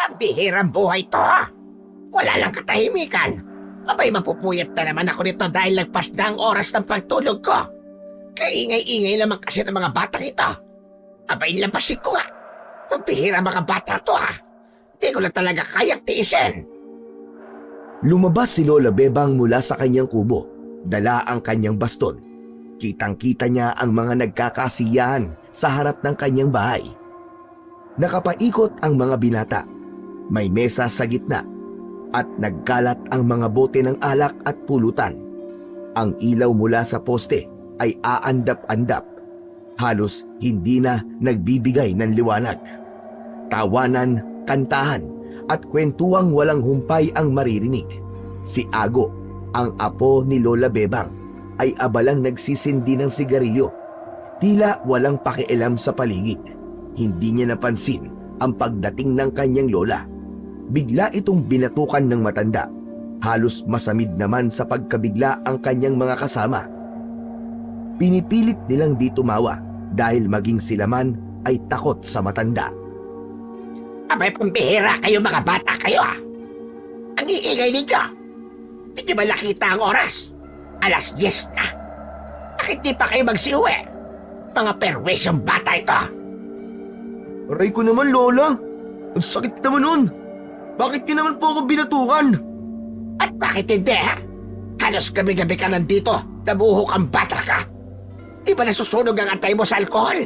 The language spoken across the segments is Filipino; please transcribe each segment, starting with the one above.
Pambihirang buhay to. Wala lang katahimikan. Abay, mapupuyat na naman ako nito dahil lagpas na ang oras ng pagtulog ko. Kaingay-ingay naman kasi ng mga batang ito. Abay, labasin ko nga. Pambihirang mga bata to ha. Di ko na talaga kayang tiisin. Lumabas si Lola Bebang mula sa kanyang kubo. Dala ang kanyang baston. Kitang-kita niya ang mga nagkakasiyahan sa harap ng kanyang bahay. Nakapaikot ang mga binata. May mesa sa gitna at nagkalat ang mga bote ng alak at pulutan. Ang ilaw mula sa poste ay aandap-andap. Halos hindi na nagbibigay ng liwanag. Tawanan, kantahan at kwentuang walang humpay ang maririnig. Si Ago, ang apo ni Lola Bebang, ay abalang nagsisindi ng sigarilyo. Tila walang pakialam sa paligid. Hindi niya napansin ang pagdating ng kanyang lola. Bigla itong binatukan ng matanda. Halos masamid naman sa pagkabigla ang kanyang mga kasama. Pinipilit nilang di tumawa dahil maging sila man ay takot sa matanda. Abay, pambihira kayo mga bata kayo ha. Ang iingay ninyo. Hindi ba nakita ang oras? 10:00 na. Bakit di pa kayo magsiuwi? Mga perwesyong bata ito. Aray ko naman, Lola. Ang sakit naman nun. Bakit niyo naman po ako binatukan? At bakit hindi ha? Halos gabi-gabi ka nandito. Nabuhok ang bata ka. Di ba nasusunog ang atay mo sa alkohol?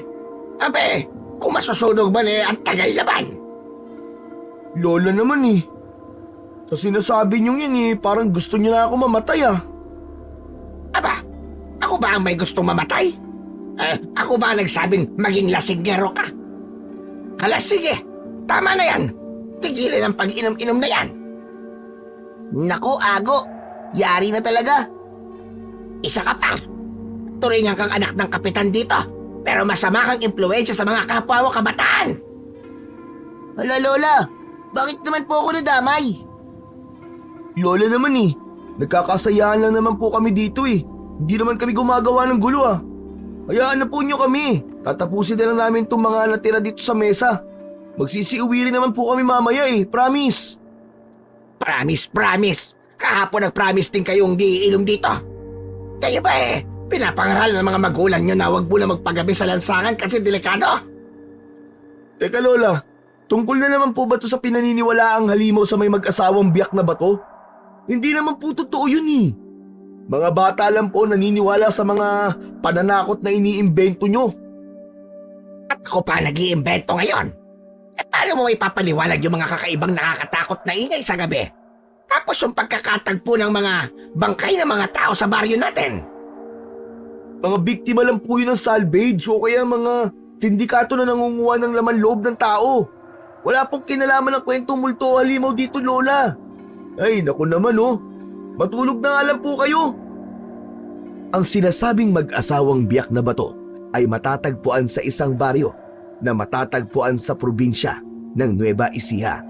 Abe, kung masusunog man ang tagal naman. Lola naman eh. Sa sinasabi niyo yan parang gusto niyo na ako mamatay ah. Aba, ako ba ang may gustong mamatay? Ako ba ang nagsabing maging lasinggero ka? Hala, sige. Tama na yan. Tigilan ang pag-inom-inom na yan. Nako, Ago. Yari na talaga. Isa ka pa. Turingan kang anak ng kapitan dito. Pero masama kang impluwensya sa mga kapwa mo kabataan. Hala, Lola. Bakit naman po ako nadamay? Lola naman eh. Nagkakasayahan lang naman po kami dito eh. Hindi naman kami gumagawa ng gulo ah. Hayaan na po nyo kami. Tatapusin na lang namin itong mga natira dito sa mesa. Magsisiuwi rin naman po kami mamaya eh. Promise. Promise. Kahapon nag-promise din kayong giinom dito. Kayo ba pinapangaral ng mga magulang nyo na huwag muna magpagabi sa lansangan kasi delikado? Teka Lola, tungkol na naman po ba ito sa pinaniniwalaang halimaw sa may mag-asawang biyak na bato? Hindi naman po totoo yun eh. Mga bata lang po naniniwala sa mga pananakot na iniimbento nyo. At ako pa nag-iimbento ngayon. Paano mo ipapaliwanag yung mga kakaibang nakakatakot na ingay sa gabi? Tapos yung pagkakatagpo ng mga bangkay ng mga tao sa baryo natin. Mga biktima lang po yun ng salvage o kaya mga sindikato na nangunguha ng laman loob ng tao. Wala pong kinalaman ng kwentong multo o halimaw dito, Lola. Ay, naku naman matulog na nga lang po kayo. Ang sinasabing mag-asawang biyak na bato ay matatagpuan sa isang baryo na matatagpuan sa probinsya ng Nueva Ecija.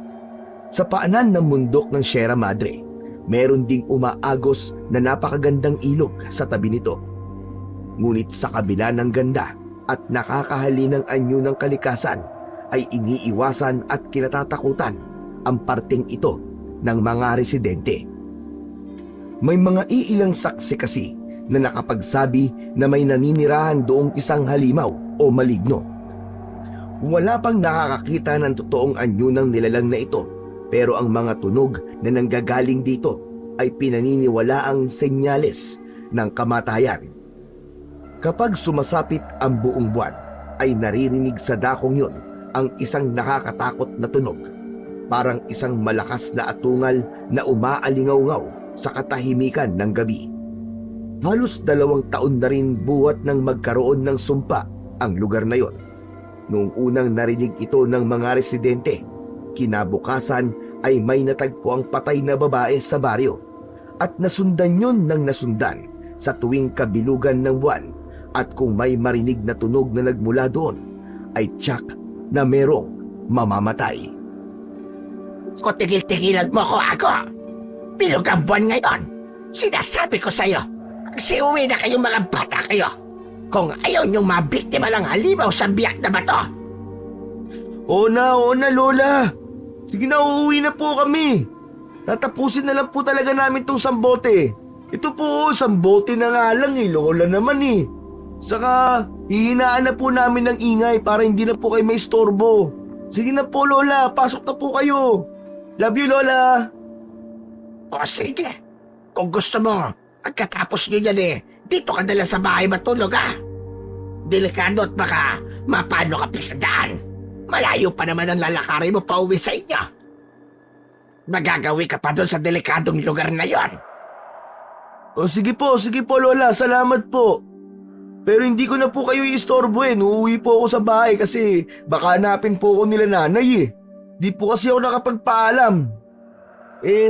Sa paanan ng mundok ng Sierra Madre, meron ding umaagos na napakagandang ilog sa tabi nito. Ngunit sa kabila ng ganda at nakakahalinang anyo ng kalikasan, ay iniiwasan at kinatatakutan ang parteng ito ng mga residente. May mga iilang saksi kasi na nakapagsabi na may naninirahan doong isang halimaw o maligno. Wala pang nakakakita ng totoong anyo ng nilalang na ito, pero ang mga tunog na nanggagaling dito ay pinaniniwalaang senyales ng kamatayan. Kapag sumasapit ang buong buwan, ay naririnig sa dakong yon ang isang nakakatakot na tunog, parang isang malakas na atungal na umaalingaw-ngaw sa katahimikan ng gabi. Halos 2 taon na rin buhat nang magkaroon ng sumpa ang lugar na yon. Noong unang narinig ito ng mga residente, kinabukasan ay may natagpo ang patay na babae sa baryo at nasundan yon ng nasundan sa tuwing kabilugan ng buwan, at kung may marinig na tunog na nagmula doon, ay tiyak na merong mamamatay. Kung tigil-tigilan mo ako. Bilog ang buwan ngayon. Sinasabi ko sa'yo, magsiuwi na kayong mga bata kayo. Kung ayaw niyong mabiktima ng halimaw sa biyak na bato. Oo na, Lola. Sige na, uuwi na po kami. Tatapusin na lang po talaga namin tong sambote. Ito po, sambote na nga lang eh. Lola naman eh. Saka, hihinaan na po namin ng ingay para hindi na po kayo may istorbo. Sige na po, Lola. Pasok na po kayo. Love you, Lola. O sige, kung gusto mo, pagkatapos nyo yan dito ka dala sa bahay matulog Delikado at baka mapano ka pa sa daan. Malayo pa naman ang lalakarin mo pa uwi sa inyo. Magagawi ka pa doon sa delikadong lugar na yon. O sige po, Lola. Salamat po. Pero hindi ko na po kayo i-istorbo Uuwi po ako sa bahay kasi baka hanapin po ako nila nanay Di po kasi ako nakapagpaalam.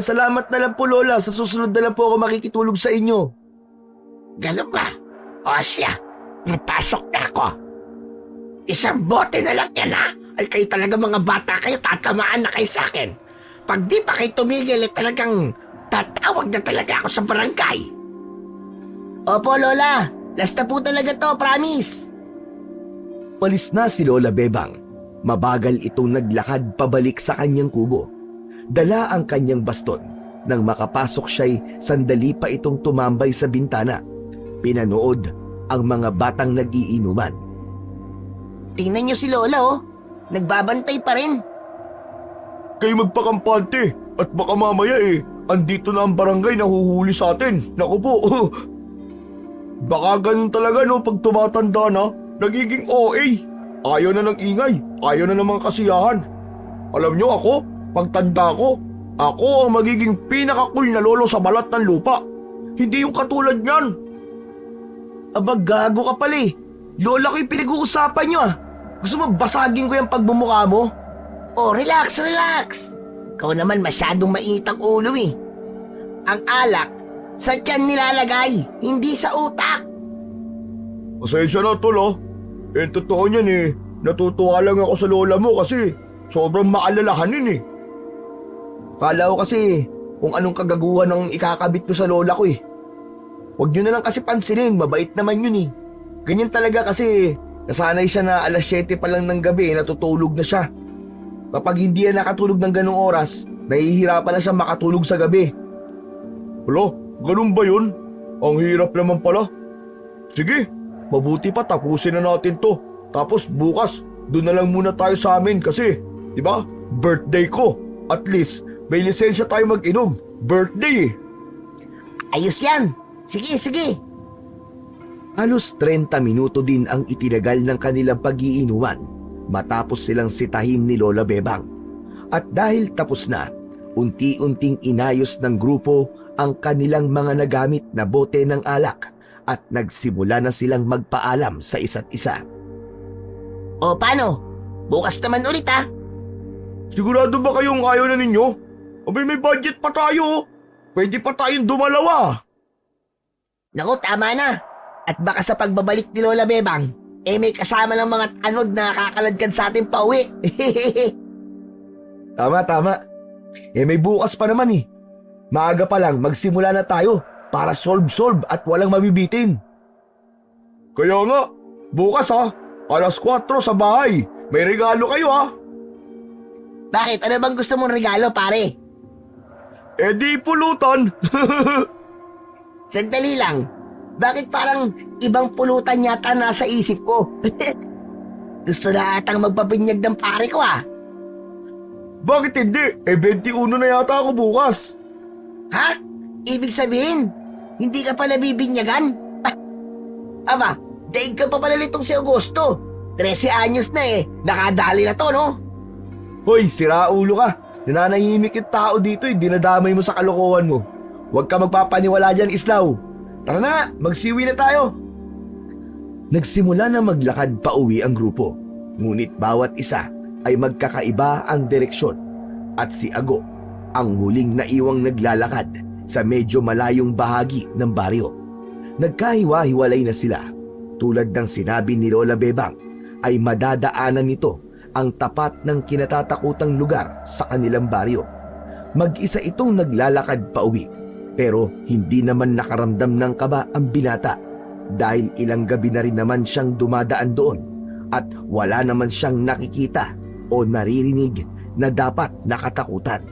Salamat na lang po, Lola. Sa susunod na lang po ako makikitulog sa inyo. Ganun ba? O siya, napasok na ako. Isang bote na lang yan Ay kayo talaga mga bata kayo, tatamaan na kayo sa akin. Pag di pa kayo tumigil, talagang tatawag na talaga ako sa barangay. Opo, Lola. Last na po talaga to, promise. Palis na si Lola Bebang. Mabagal itong naglakad pabalik sa kanyang kubo. Dala ang kanyang baston. Nang makapasok siya'y sandali pa itong tumambay sa bintana. Pinanood ang mga batang nag-iinuman. Tingnan niyo si Lola Nagbabantay pa rin. Kayo magpakampante at baka mamaya andito na ang barangay na huhuli sa atin. Naku po. Baka ganun talaga pag tumatanda na, nagiging OA. Ayaw na ng ingay, ayaw na ng mga kasiyahan. Alam nyo ako, pagtanda ko, ako ang magiging pinaka-cool na lolo sa balat ng lupa. Hindi yung katulad niyan. Aba, gago ka pala Lola ko yung pinag-uusapan nyo Gusto mo basagin ko yung pagbumukha mo? Oh, relax. Ikaw naman masyadong mainit ang ulo Ang alak, sa tiyan nilalagay, hindi sa utak. Pasensya na, tol totoo niyan Natutuwa lang ako sa lola mo kasi sobrang maalalahanin Kala ko kasi kung anong kagaguhan ang ikakabit mo sa lola ko Huwag nyo na lang kasi pansinin, mabait naman yun Ganyan talaga kasi nasanay siya na alas 7 pa lang ng gabi natutulog na siya. Kapag hindi yan nakatulog ng ganong oras, nahihirapan na siya makatulog sa gabi. Hala, ganun ba yun? Ang hirap naman pala. Sige, mabuti pa tapusin na natin to. Tapos bukas, doon na lang muna tayo sa amin kasi, di ba, birthday ko. At least, may lisensya tayo mag-inom. Birthday Ayos yan. Sige. Halos 30 minuto din ang itinagal ng kanilang pag-iinuman matapos silang sitahin ni Lola Bebang. At dahil tapos na, unti-unting inayos ng grupo ang kanilang mga nagamit na bote ng alak at nagsimula na silang magpaalam sa isa't isa. O paano? Bukas naman ulit Sigurado ba kayong ayaw na ninyo? Abay, may budget pa tayo. Pwede pa tayong dumalawa. Naku, tama na. At baka sa pagbabalik ni Lola Bebang, may kasama ng mga tanod na kakaladkad sa ating pauwi. Tama. May bukas pa naman Maaga pa lang magsimula na tayo para solve at walang mabibitin. Kaya nga, bukas alas 4 sa bahay. May regalo kayo Bakit? Ano bang gusto mong regalo, pare? Di pulutan. Sandali lang. Bakit parang ibang pulutan yata nasa isip ko? Gusto na atang magpabinyag ng pare ko Bakit hindi? 21 na yata ako bukas. Ha? Ibig sabihin, hindi ka pala bibinyagan? Aba, daig ka pa pala nitong si Augusto. 13 anyos na nakadali na to, no? Hoy, siraulo ka. Nananahimik yung tao dito dinadamay mo sa kalokohan mo. Huwag ka magpapaniwala dyan, Islaw. Tara na, magsiwi na tayo. Nagsimula na maglakad pa uwi ang grupo. Ngunit bawat isa ay magkakaiba ang direksyon. At si Ago ang huling naiwang naglalakad sa medyo malayong bahagi ng baryo. Nagkahiwa-hiwalay na sila. Tulad ng sinabi ni Lola Bebang, ay madadaanan nito ang tapat ng kinatatakutang lugar sa kanilang baryo. Mag-isa itong naglalakad pa uwi. Pero hindi naman nakaramdam ng kaba ang binata dahil ilang gabi na rin naman siyang dumadaan doon at wala naman siyang nakikita o naririnig na dapat nakatakutan.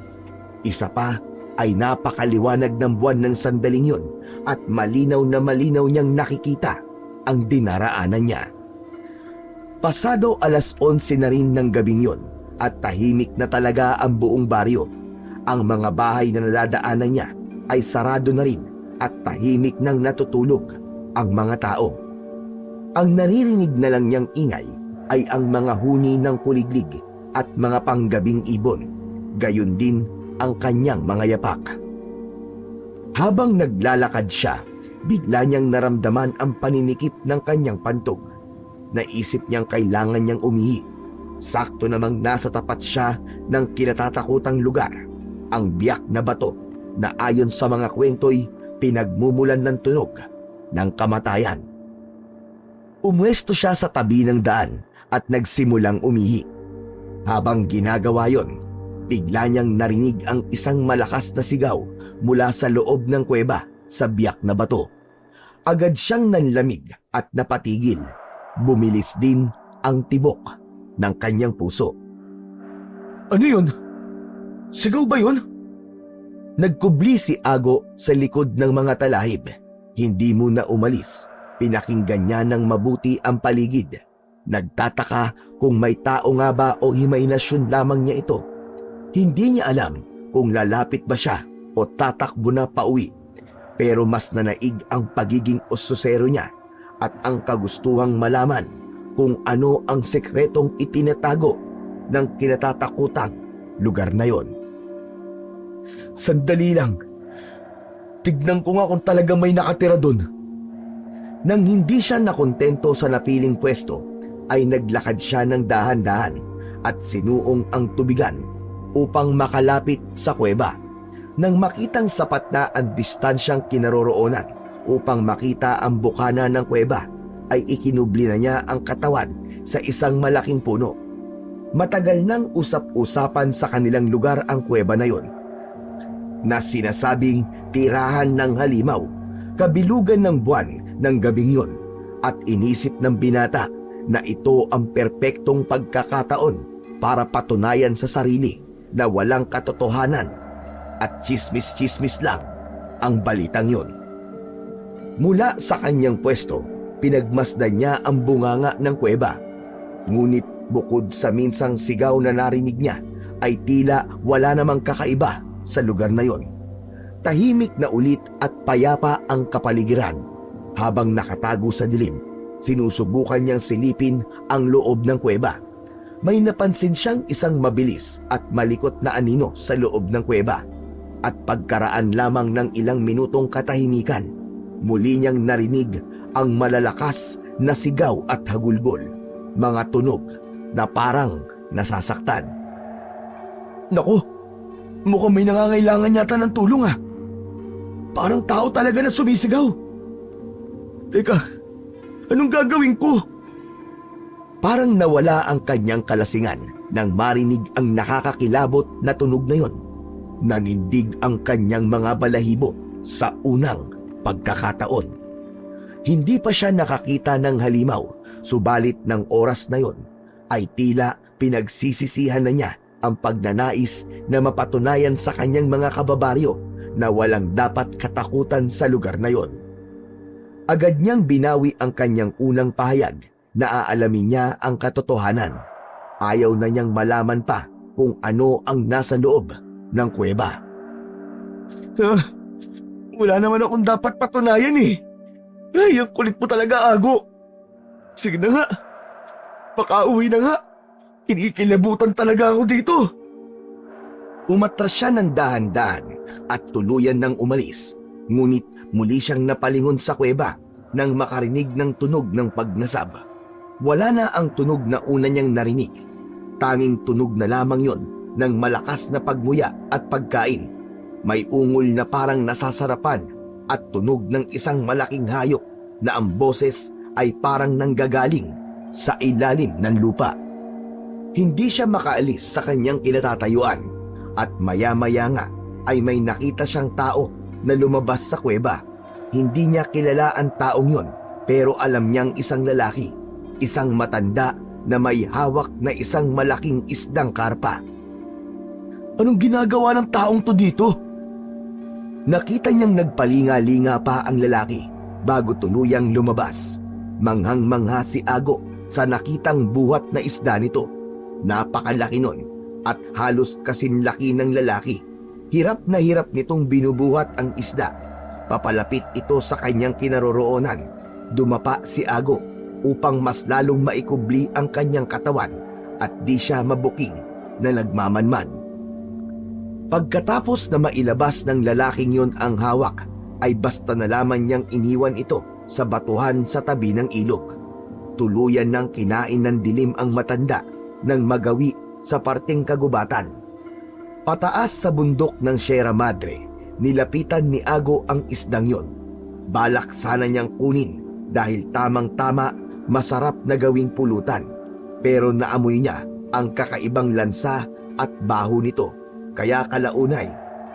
Isa pa ay napakaliwanag ng buwan ng sandaling yun at malinaw na malinaw niyang nakikita ang dinaraanan niya. Pasado 11:00 na rin ng gabing yun at tahimik na talaga ang buong baryo. Ang mga bahay na nadadaanan niya ay sarado na rin at tahimik nang natutulog ang mga tao. Ang naririnig na lang niyang ingay ay ang mga huni ng kuliglig at mga panggabing ibon, gayon din ang kanyang mga yapak. Habang naglalakad siya, bigla niyang naramdaman ang paninikip ng kanyang pantog. Naisip niyang kailangan niyang umihi. Sakto namang nasa tapat siya ng kinatatakutang lugar, ang biyak na bato na ayon sa mga kwento'y pinagmumulan ng tunog ng kamatayan. Umwesto siya sa tabi ng daan at nagsimulang umihi. Habang ginagawa yon, bigla niyang narinig ang isang malakas na sigaw mula sa loob ng kuweba sa biyak na bato. Agad siyang nanlamig at napatigil. Bumilis din ang tibok ng kanyang puso. Ano yun? Sigaw ba yun? Nagkubli si Ago sa likod ng mga talahib. Hindi muna umalis. Pinakinggan niya ng mabuti ang paligid. Nagtataka kung may tao nga ba o imahinasyon lamang niya ito. Hindi niya alam kung lalapit ba siya o tatakbo na pauwi. Pero mas nanaig ang pagiging ososero niya at ang kagustuhang malaman kung ano ang sekretong itinatago ng kinatatakutang lugar na yon. Sandali lang. Tignan ko nga kung talagang may nakatira doon. Nang hindi siya nakontento sa napiling pwesto, ay naglakad siya ng dahan-dahan at sinuong ang tubigan upang makalapit sa kuweba. Nang makitang sapat na ang distansyang kinaroroonan upang makita ang bukana ng kuweba, ay ikinubli na niya ang katawan sa isang malaking puno. Matagal nang usap-usapan sa kanilang lugar ang kuweba na yon, na sinasabing tirahan ng halimaw, kabilugan ng buwan ng gabing yon, at inisip ng binata na ito ang perpektong pagkakataon para patunayan sa sarili na walang katotohanan at chismis-chismis lang ang balitang yon. Mula sa kanyang pwesto, pinagmasdan niya ang bunganga ng kuweba. Ngunit bukod sa minsang sigaw na narinig niya, ay tila wala namang kakaiba sa lugar na yon. Tahimik na ulit at payapa ang kapaligiran. Habang nakatago sa dilim, sinusubukan niyang silipin ang loob ng kuweba. May napansin siyang isang mabilis at malikot na anino sa loob ng kuweba. At pagkaraan lamang ng ilang minutong katahimikan, muli niyang narinig ang malalakas na sigaw at hagulgol, mga tunog na parang nasasaktan. Naku, mukhang may nangangailangan yata ng tulong ah. Parang tao talaga na sumisigaw. Teka, anong gagawin ko? Parang nawala ang kanyang kalasingan nang marinig ang nakakakilabot na tunog na yon. Nanindig ang kanyang mga balahibo sa unang pagkakataon. Hindi pa siya nakakita ng halimaw, subalit ng oras na yon ay tila pinagsisisihan na niya ang pagnanais na mapatunayan sa kanyang mga kababaryo na walang dapat katakutan sa lugar na yon. Agad niyang binawi ang kanyang unang pahayag na aalamin niya ang katotohanan. Ayaw na niyang malaman pa kung ano ang nasa loob ng kuweba. Wala naman akong dapat patunayan eh. Ay, ang kulit mo talaga, Ago. Sige na nga. Makauwi na nga. Kinikilabutan talaga ako dito. Umatras siya ng dahan-dahan at tuluyan nang umalis. Ngunit muli siyang napalingon sa kuweba nang makarinig ng tunog ng pagnasab. Wala na ang tunog na una niyang narinig. Tanging tunog na lamang yon ng malakas na pagmuya at pagkain. May ungol na parang nasasarapan at tunog ng isang malaking hayop na ang boses ay parang nanggagaling sa ilalim ng lupa. Hindi siya makaalis sa kanyang kinatatayuan at maya-maya nga ay may nakita siyang tao na lumabas sa kuweba. Hindi niya kilala ang taong yon, pero alam niyang isang lalaki, isang matanda na may hawak na isang malaking isdang karpa. Anong ginagawa ng taong to dito? Nakita niyang nagpalinga-linga pa ang lalaki bago tuluyang lumabas. Manghang-mangha si Ago sa nakitang buhat na isda nito. Napakalaki nun at halos kasinlaki ng lalaki. Hirap na hirap nitong binubuhat ang isda. Papalapit ito sa kanyang kinaroroonan. Dumapa si Ago upang mas lalong maikubli ang kanyang katawan at di siya mabuking na nagmamanman. Pagkatapos na mailabas ng lalaking yon ang hawak, ay basta na lamang niyang iniwan ito sa batuhan sa tabi ng ilog. Tuluyan ng kinain ng dilim ang matanda nang magawi sa parteng kagubatan. Pataas sa bundok ng Sierra Madre, nilapitan ni Ago ang isdang yon. Balak sana niyang kunin dahil tamang-tama masarap na gawing pulutan. Pero naamoy niya ang kakaibang lansa at baho nito, kaya kalaunay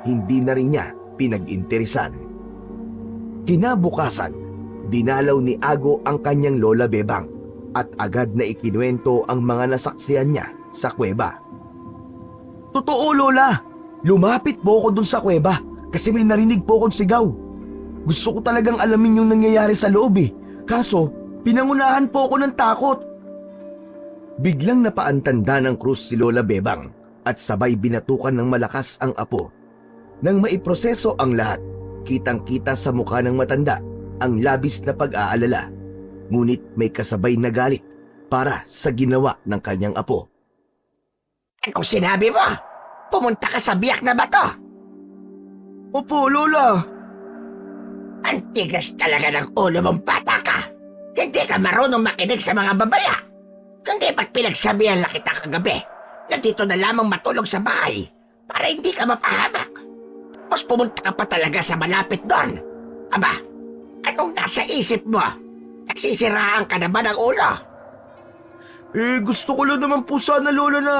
hindi na rin niya pinag-interesan. Kinabukasan, dinalaw ni Ago ang kanyang lola Bebang at agad na ikinuwento ang mga nasaksihan niya sa kuweba. Totoo, Lola. Lumapit po ako dun sa kuweba kasi may narinig po akong sigaw. Gusto ko talagang alamin yung nangyayari sa loob eh. Kaso, pinangunahan po ako ng takot. Biglang napaantanda ng krus si Lola Bebang at sabay binatukan ng malakas ang apo. Nang maiproseso ang lahat, kitang-kita sa mukha ng matanda ang labis na pag-aalala. Ngunit may kasabay na galit para sa ginawa ng kanyang apo. Anong sinabi mo? Pumunta ka sa biyak na bato. Opo, Lola. Antigas talaga ng ulo mong bata ka. Hindi ka marunong makinig sa mga babala. Hindi ba't pinagsabihan na kita kagabi na dito na lamang matulog sa bahay para hindi ka mapahamak? Tapos pumunta ka pa talaga sa malapit doon. Aba, anong nasa isip mo? Nagsisiraan ka na ba ng ulo? Gusto ko lang naman po sana, Lola, na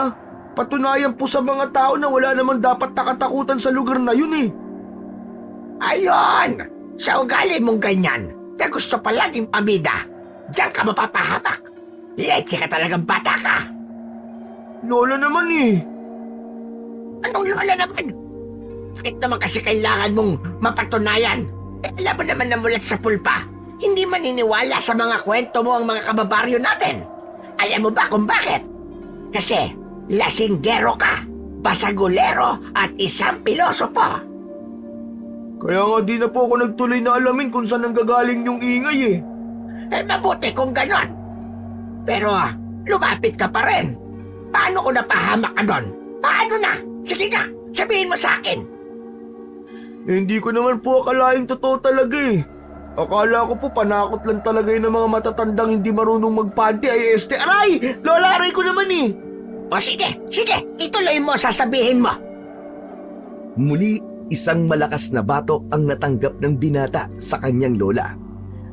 patunayan po sa mga tao na wala naman dapat nakatakutan sa lugar na yun eh. Ayon! Sa ugali mong ganyan, na gusto pa laging pamida, diyan ka mapapahamak. Leche ka talagang bata ka. Lola naman eh. Anong lola naman? Bakit naman kasi kailangan mong mapatunayan? Alam mo naman na mulat sa pulpa, hindi maniniwala sa mga kwento mo ang mga kababaryo natin. Alam mo ba kung bakit? Kasi lasinggero ka, basagulero at isang pilosopo. Kaya nga di na po ako nagtuloy na alamin kung saan nanggagaling yung ingay eh. Mabuti kung ganon. Pero lumapit ka pa rin. Paano ko napahamak ka doon? Paano na? Sige nga, sabihin mo sa akin. Hindi ko naman po akalaing totoo talaga eh. Akala ko po panakot lang talaga yun ng mga matatandang hindi marunong magpanty ay este. Aray! Lola, aray ko naman eh. O sige, ituloy mo sasabihin mo. Muli, isang malakas na batok ang natanggap ng binata sa kanyang lola.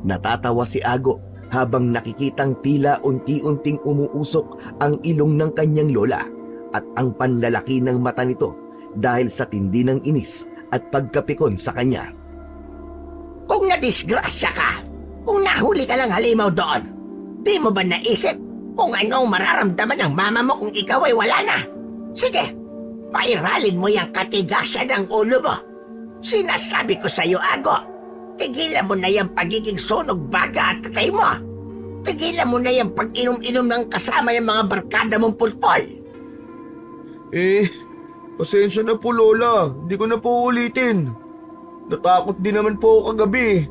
Natatawa si Ago habang nakikitang tila unti-unting umuusok ang ilong ng kanyang lola at ang panlalaki ng mata nito dahil sa tindi ng inis at pagkapikon sa kanya. Kung nadisgrasya ka, kung nahuli ka lang halimaw doon, di mo ba naisip kung ano ang mararamdaman ng mama mo kung ikaw ay wala na? Sige, pairalin mo yung katigasan ng ulo mo. Sinasabi ko sa iyo, Ago, tigilan mo na yung pagiging sunog baga at tatay mo. Tigilan mo na yung pag-inom-inom ng kasama yung mga barkada mong pulpol. Pasensya na po, Lola. Hindi ko na po ulitin. Natakot din naman po ako kagabi.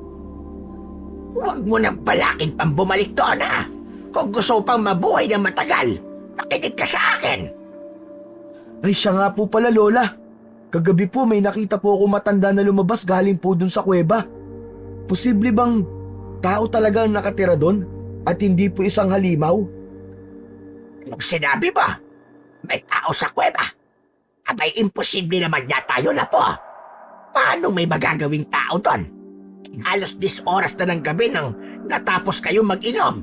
Huwag mo nang balakin pang bumalik doon, ha? Kung gusto pang mabuhay ng matagal, nakinig ka sa akin. Ay, siya nga po pala, Lola. Kagabi po may nakita po ako matanda na lumabas galing po dun sa kuweba. Posible bang tao talaga ang nakatira doon at hindi po isang halimaw? Anong sinabi ba? May tao sa kuweba? Abay, imposible naman yata yun na po. Paano may magagawing tao doon? Halos 10 oras na ng gabi nang natapos kayo mag-inom.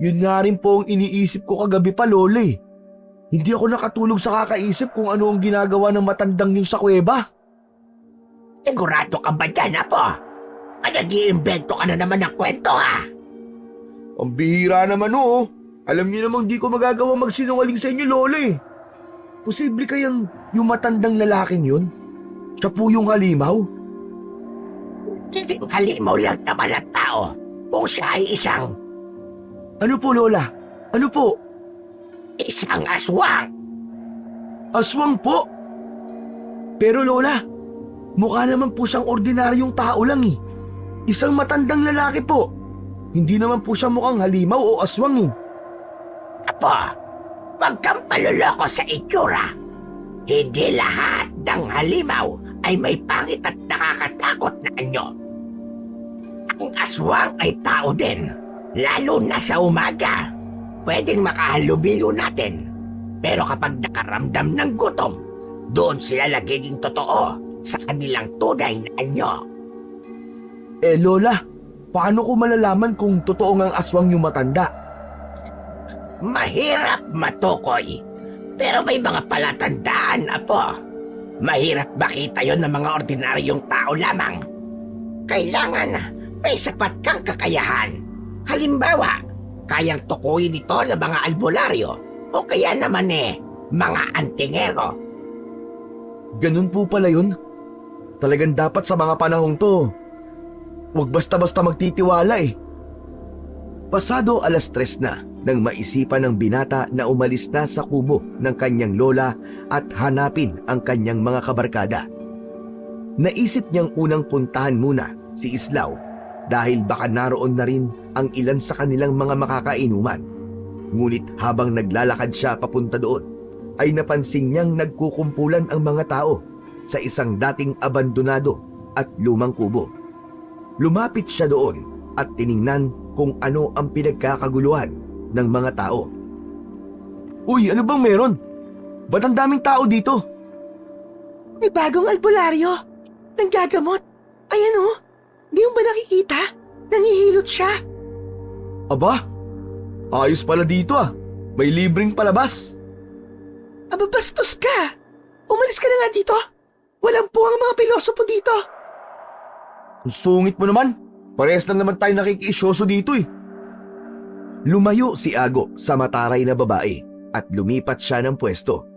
Yun nga rin po ang iniisip ko kagabi pa, Lola eh. Hindi ako nakatulog sa kakaisip kung ano ang ginagawa ng matandang yun sa kuweba. Sigurado ka ba dyan, Apo? Nag-iimbento ka na naman ng kwento, ha? Ang bihira naman, oo. Alam niyo namang di ko magagawa magsinungaling sa inyo, Lola eh. Posible kayang yung matandang lalaking yun? Siya po yung halimaw? Hindi halimaw lang naman ang tao kung siya ay isang Ano po, Lola? Ano po? aswang. Aswang po? Pero Lola, mukha naman po siyang ordinaryong tao lang eh. Isang matandang lalaki po. Hindi naman po siya mukhang halimaw o aswang eh. Apo, wag kang paluloko sa itsura. Hindi lahat ng halimaw ay may pangit at nakakatakot na anyo. Ang aswang ay tao din, lalo na sa umaga. Pwedeng makahalubilo natin. Pero kapag nakaramdam ng gutom, doon sila nagiging totoo sa kanilang tunay na anyo. Lola, paano ko malalaman kung totoo ngang aswang yung matanda? Mahirap matukoy, pero may mga palatandaan, Apo. Mahirap makita yon ng mga ordinaryong tao lamang. Kailangan may sapat kang kakayahan. Halimbawa, kayang tukuyin ito ng mga albularyo o kaya naman mga antingero. Ganun po pala yun. Talagang dapat sa mga panahong to, huwag basta-basta magtitiwala eh. Pasado 3:00 na nang maisipan ng binata na umalis na sa kubo ng kanyang lola at hanapin ang kanyang mga kabarkada. Naisip niyang unang puntahan muna si Islaw dahil baka naroon na rin ang ilan sa kanilang mga makakainuman. Ngunit habang naglalakad siya papunta doon, ay napansin niyang nagkukumpulan ang mga tao sa isang dating abandonado at lumang kubo. Lumapit siya doon at tiningnan kung ano ang pinagkakaguluhan ng mga tao. Uy, ano bang meron? Ba't ang daming tao dito? May bagong albularyo. Nanggagamot. Ayan o. Di mo ba nakikita? Nangihilot siya. Aba, ayos pala dito ah. May libreng palabas. Aba, bastos ka. Umalis ka na nga dito. Walang po ang mga pilosopo dito. Ang sungit mo naman. Parehas lang naman tayo nakikiisyoso dito eh. Lumayo si Ago sa mataray na babae at lumipat siya ng pwesto.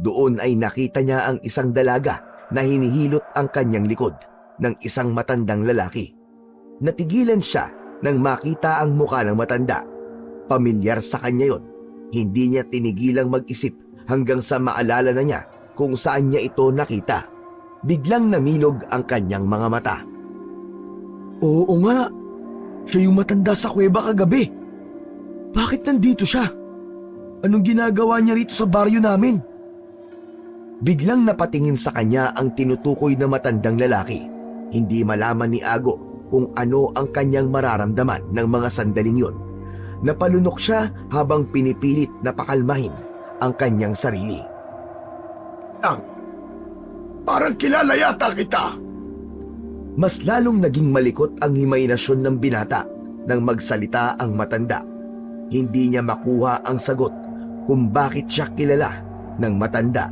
Doon ay nakita niya ang isang dalaga na hinihilot ang kanyang likod ng isang matandang lalaki. Natigilan siya nang makita ang muka ng matanda. Pamilyar sa kanya yon. Hindi niya tinigilang mag-isip hanggang sa maalala na niya kung saan niya ito nakita. Biglang namilog ang kanyang mga mata. Oo nga, siya yung matanda sa kuweba kagabi. Bakit nandito siya? Anong ginagawa niya rito sa baryo namin? Biglang napatingin sa kanya ang tinutukoy na matandang lalaki. Hindi malaman ni Ago kung ano ang kanyang mararamdaman ng mga sandaling yon. Napalunok siya habang pinipilit na pakalmahin ang kanyang sarili. Parang kilala yata kita. Mas lalong naging malikot ang himahinasyon ng binata nang magsalita ang matanda. Hindi niya makuha ang sagot kung bakit siya kilala ng matanda.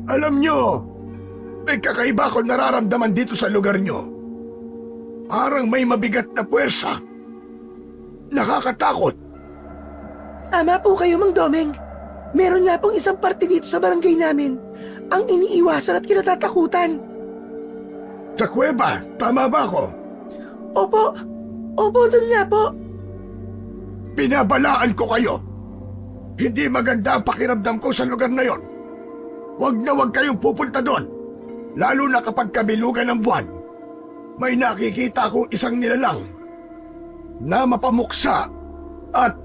Alam nyo, may kakaiba akong nararamdaman dito sa lugar nyo. Parang may mabigat na puwersa. Nakakatakot. Tama po kayo, Mang Domeng. Meron nga pong isang parte dito sa barangay namin ang iniiwasan at kinatatakutan. Sa kuweba, tama ba ako? Opo, dun nga po. Pinabalaan ko kayo. Hindi maganda ang pakiramdam ko sa lugar na yon. Huwag kayong pupunta doon. Lalo na kapag kabilugan ng buwan. May nakikita akong isang nilalang na mapamuksa at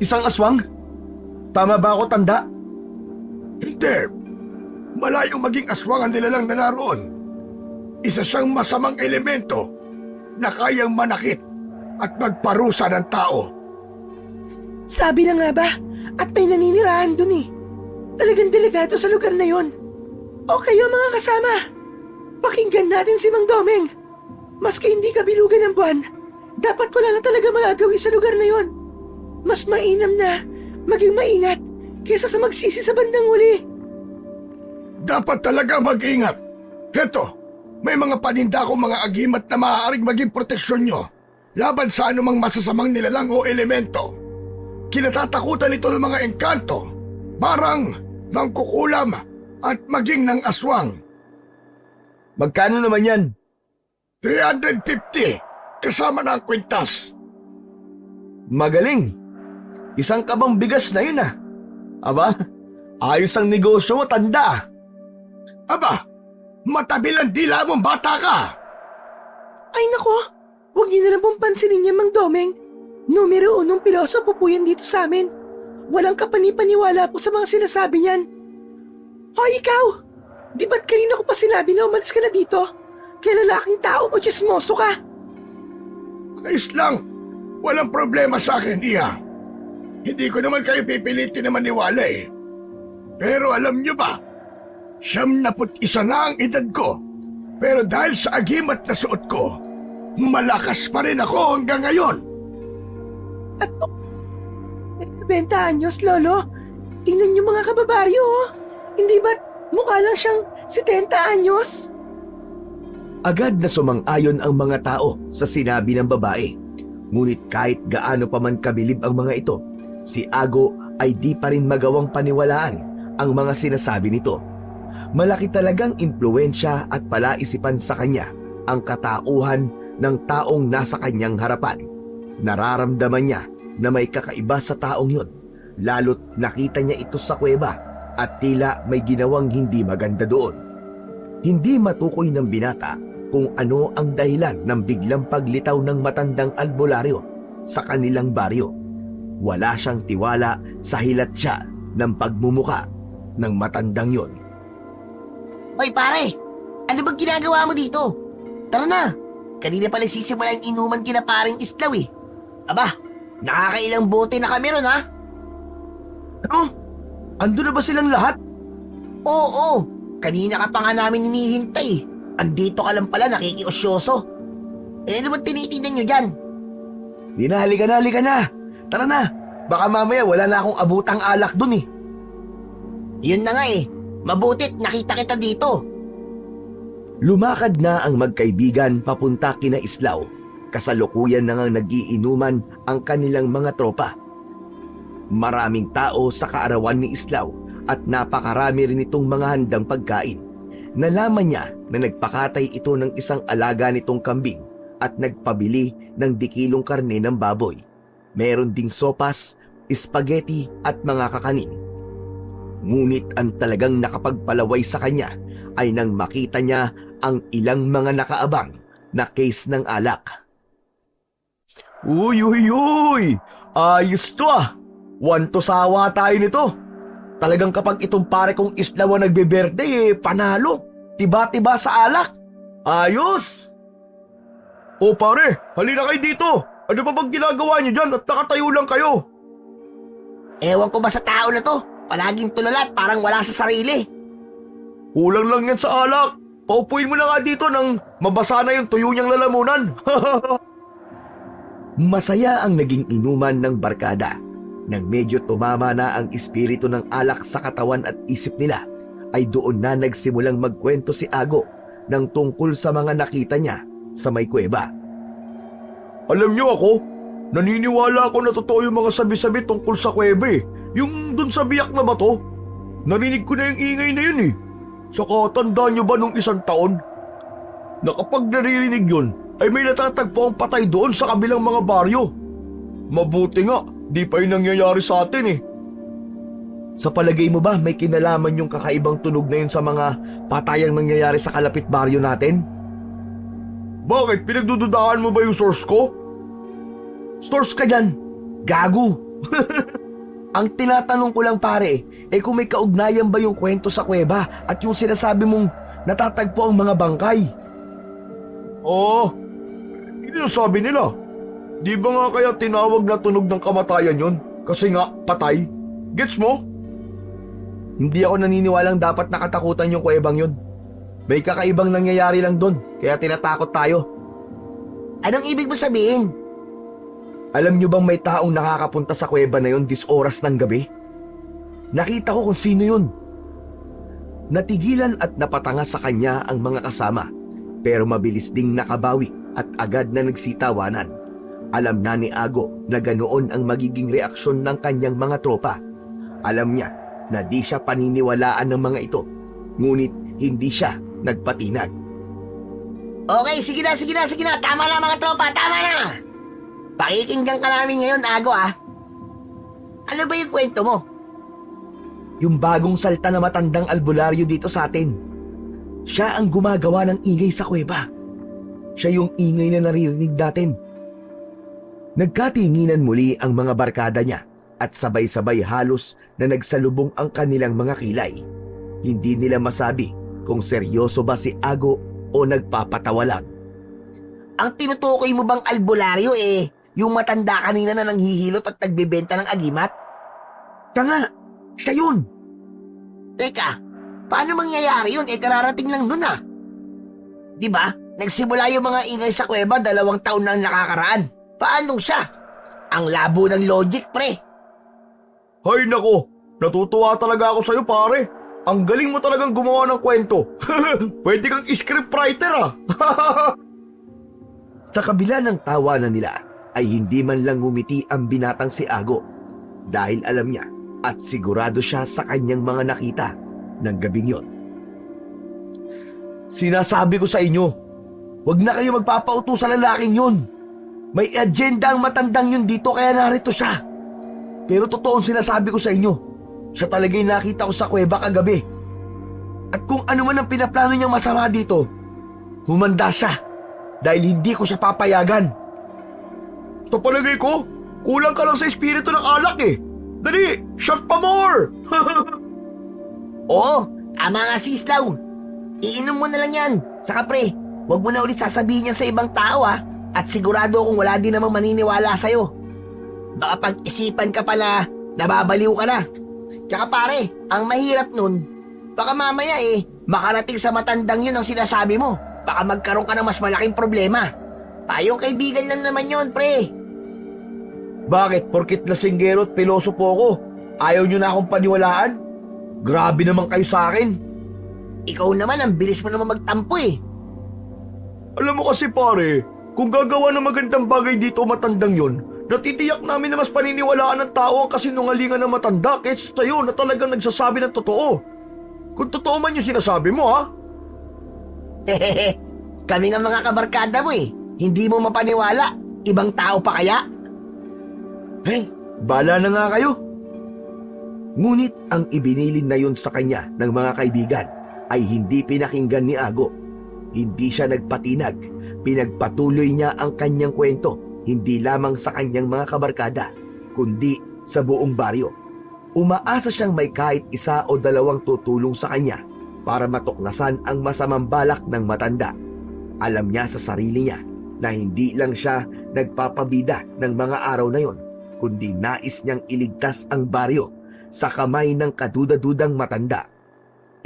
Isang aswang? Tama ba ako, tanda? hindi. Malayong maging aswang ang nilalang na naroon. Isa siyang masamang elemento na kayang manakit at magparusa ng tao. Sabi na nga ba, at may naninirahan dun eh. Talagang delikado sa lugar na yon. O kayo mga kasama, pakinggan natin si Mang Domeng. Maski hindi kabilugan ng buwan, dapat wala na talaga magagawi sa lugar na yon. Mas mainam na maging maingat kaysa sa magsisi sa bandang huli. Dapat talaga mag-ingat. Heto, may mga paninda akong mga agimat na maaaring maging proteksyon nyo laban sa anumang masasamang nilalang o elemento. Kinatatakutan ito ng mga engkanto. Parang mangkukulam at maging ng aswang. Magkano naman yan? 350 kasama na ang kwintas. Magaling. Isang kabang bigas na yun ah. Aba, ayos ang negosyo mo, tanda. Aba, matabil ang dila mong bata ka. Ay nako, huwag niyo na lang pong pansinin niya, Mang Domeng. Numero 1 pilosopo po yan dito sa amin. Walang kapanipaniwala po sa mga sinasabi niyan. Hoy ikaw! Di ba't kanina ko pa sinabi na umalis ka na dito? Kaya lalaking tao o chismoso ka? Ayos lang. Walang problema sa akin, Iya. Hindi ko naman kayo pipilitin na maniwala eh. Pero alam niyo ba, 71 na ang edad ko. Pero dahil sa agimat na suot ko, malakas pa rin ako hanggang ngayon. At 20 anyos, Lolo. Tingnan niyo mga kababaryo, oh. Hindi ba't mukha lang siyang 70 anyos? Agad na sumang-ayon ang mga tao sa sinabi ng babae. Ngunit kahit gaano pa man kabilib ang mga ito, si Ago ay di pa rin magawang paniwalaan ang mga sinasabi nito. Malaki talagang impluwensya at palaisipan sa kanya ang katauhan ng taong nasa kanyang harapan. Nararamdaman niya na may kakaiba sa taong yun, lalo't nakita niya ito sa kuweba at tila may ginawang hindi maganda doon. Hindi matukoy ng binata kung ano ang dahilan ng biglang paglitaw ng matandang albularyo sa kanilang baryo. Wala siyang tiwala sa hilat siya ng pagmumuka ng matandang yon. Hoy pare, ano bang ginagawa mo dito? Tara na, kanina pa nagsisimula ang inuman kina paring Islaw eh. Aba, nakakailang bote na kami ron ha? Ano? Ando na ba silang lahat? Oo, kanina ka pa nga namin hinihintay. Andito ka lang pala nakikiosyoso. Eh ano ba tinitingnan nyo dyan? Di na, halika na. Tara na, baka mamaya wala na akong abutang alak dun eh. Yun na nga eh, mabutit nakita kita dito. Lumakad na ang magkaibigan papunta kina Islaw. Kasalukuyan na ngang nagiinuman ang kanilang mga tropa. Maraming tao sa kaarawan ni Islaw at napakarami rin itong mga handang pagkain. Nalaman niya na nagpakatay ito ng isang alaga nitong kambing at nagpabili ng dikilong karne ng baboy. Meron ding sopas, spaghetti at mga kakanin. Ngunit ang talagang nakapagpalaway sa kanya ay nang makita niya ang ilang mga nakaabang na case ng alak. Uy! Ayos to ah! Wanto sawa tayo nito. Talagang kapag itong pare kong Islaw ang nagbe-birthday panalo. Tiba-tiba sa alak. Ayos! O pare, halina kayo dito. Ano ba bang ginagawa niyo dyan at nakatayo lang kayo? Ewan ko ba sa tao na to? Palaging tulala at parang wala sa sarili. Kulang lang yan sa alak. Paupuin mo na nga dito nang mabasa na yung tuyo niyang lalamunan. Masaya ang naging inuman ng barkada. Nang medyo tumama na ang espiritu ng alak sa katawan at isip nila, ay doon na nagsimulang magkwento si Ago ng tungkol sa mga nakita niya sa may kuweba. Alam niyo ako, naniniwala ako na totoo yung mga sabi-sabi tungkol sa kuweba eh. Yung dun sa biyak na bato. Narinig ko na yung ingay na yun eh. Saka tandaan niyo ba nung 1 taon? Na kapag naririnig yun, ay may natatagpo ang patay doon sa kabilang mga baryo. Mabuti nga, di pa yun nangyayari sa atin eh. Sa palagay mo ba may kinalaman yung kakaibang tunog na yun sa mga patayang nangyayari sa kalapit baryo natin? Bakit? Pinagdududahan mo ba yung source ko? Source ka dyan, gago! Ang tinatanong ko lang pare, kung may kaugnayan ba yung kwento sa kuweba at yung sinasabi mong natatagpo ang mga bangkay? Oo, hindi na sabi nila. Di ba nga kaya tinawag na tunog ng kamatayan yun? Kasi nga, patay. Gets mo? Hindi ako naniniwalang dapat nakatakutan yung kuwebang yun. May kakaibang nangyayari lang doon, kaya tinatakot tayo. Anong ibig mo sabihin? Alam niyo bang may taong nakakapunta sa kuweba na yun dis oras ng gabi? Nakita ko kung sino yun. Natigilan at napatanga sa kanya ang mga kasama, pero mabilis ding nakabawi at agad na nagsitawanan. Alam na ni Ago na ganoon ang magiging reaksyon ng kanyang mga tropa. Alam niya na di siya paniniwalaan ng mga ito. Ngunit hindi siya nagpatinag. Okay, sige na. Tama na mga tropa, tama na. Pakikinggan ka namin ngayon, Ago ah. Ano ba yung kwento mo? Yung bagong salta na matandang albularyo dito sa atin. Siya ang gumagawa ng ingay sa kuweba. Siya yung ingay na naririnig natin. Nagkatinginan muli ang mga barkada niya at sabay-sabay halos na nagsalubong ang kanilang mga kilay. Hindi nila masabi kung seryoso ba si Ago o nagpapatawa lang. Ang tinutukoy mo bang albularyo yung matanda kanina na nanghihilot at nagbebenta ng agimat? Siya nga, siya yun. Teka, paano mangyayari yun? Kararating lang nun ah. Diba, nagsimula yung mga ingay sa kuweba 2 taon nang nakakaraan. Paano siya? Ang labo ng logic, pre. Hay nako, natutuwa talaga ako sa'yo pare. Ang galing mo talagang gumawa ng kwento. Pwede kang scriptwriter ah. Sa kabila ng tawanan nila ay hindi man lang ngumiti ang binatang si Ago dahil alam niya at sigurado siya sa kanyang mga nakita ng gabing yon. Sinasabi ko sa inyo, huwag na kayo magpapauto sa lalaking yun. May agenda ang matandang yun dito kaya narito siya. Pero totoong sinasabi ko sa inyo, siya talaga yung nakita ko sa kuweba kagabi. At kung ano man ang pinaplano niyang masama dito, humanda siya dahil hindi ko siya papayagan. Sa palagay ko, kulang ka lang sa espiritu ng alak eh. Dali, shot pa more! Oo, tama nga si Islaw. Iinom mo na lang yan. Saka pre, huwag mo na ulit sasabihin yan sa ibang tao ah. At sigurado akong wala din namang maniniwala sa'yo. Baka pag-isipan ka pala, nababaliw ka na. Tsaka pare, ang mahirap nun, baka mamaya makarating sa matandang yun ang sinasabi mo. Baka magkaroon ka ng mas malaking problema. Tayong kaibigan lang naman yun, pre. Bakit? Porkit lasinggero at piloso po ako, ayaw nyo na akong paniwalaan? Grabe naman kayo sa akin. Ikaw naman, ang bilis mo naman magtampo eh. Alam mo kasi pare, kung gagawa ng magandang bagay dito matandang yon, natitiyak namin na mas paniniwalaan ng tao ang kasinungalingan ng matanda kaysa sa'yo na talagang nagsasabi ng totoo. Kung totoo man yung sinasabi mo ha? Hehehe, kami nga mga kabarkada mo Hindi mo mapaniwala. Ibang tao pa kaya? Hey, bala na nga kayo. Ngunit ang ibinilin na yun sa kanya ng mga kaibigan ay hindi pinakinggan ni Ago. Hindi siya nagpatinag. Pinagpatuloy niya ang kanyang kwento, hindi lamang sa kanyang mga kabarkada, kundi sa buong baryo. Umaasa siyang may kahit 1 o 2 tutulong sa kanya para matuklasan ang masamang balak ng matanda. Alam niya sa sarili niya na hindi lang siya nagpapabida ng mga araw na yon, kundi nais niyang iligtas ang baryo sa kamay ng kaduda-dudang matanda.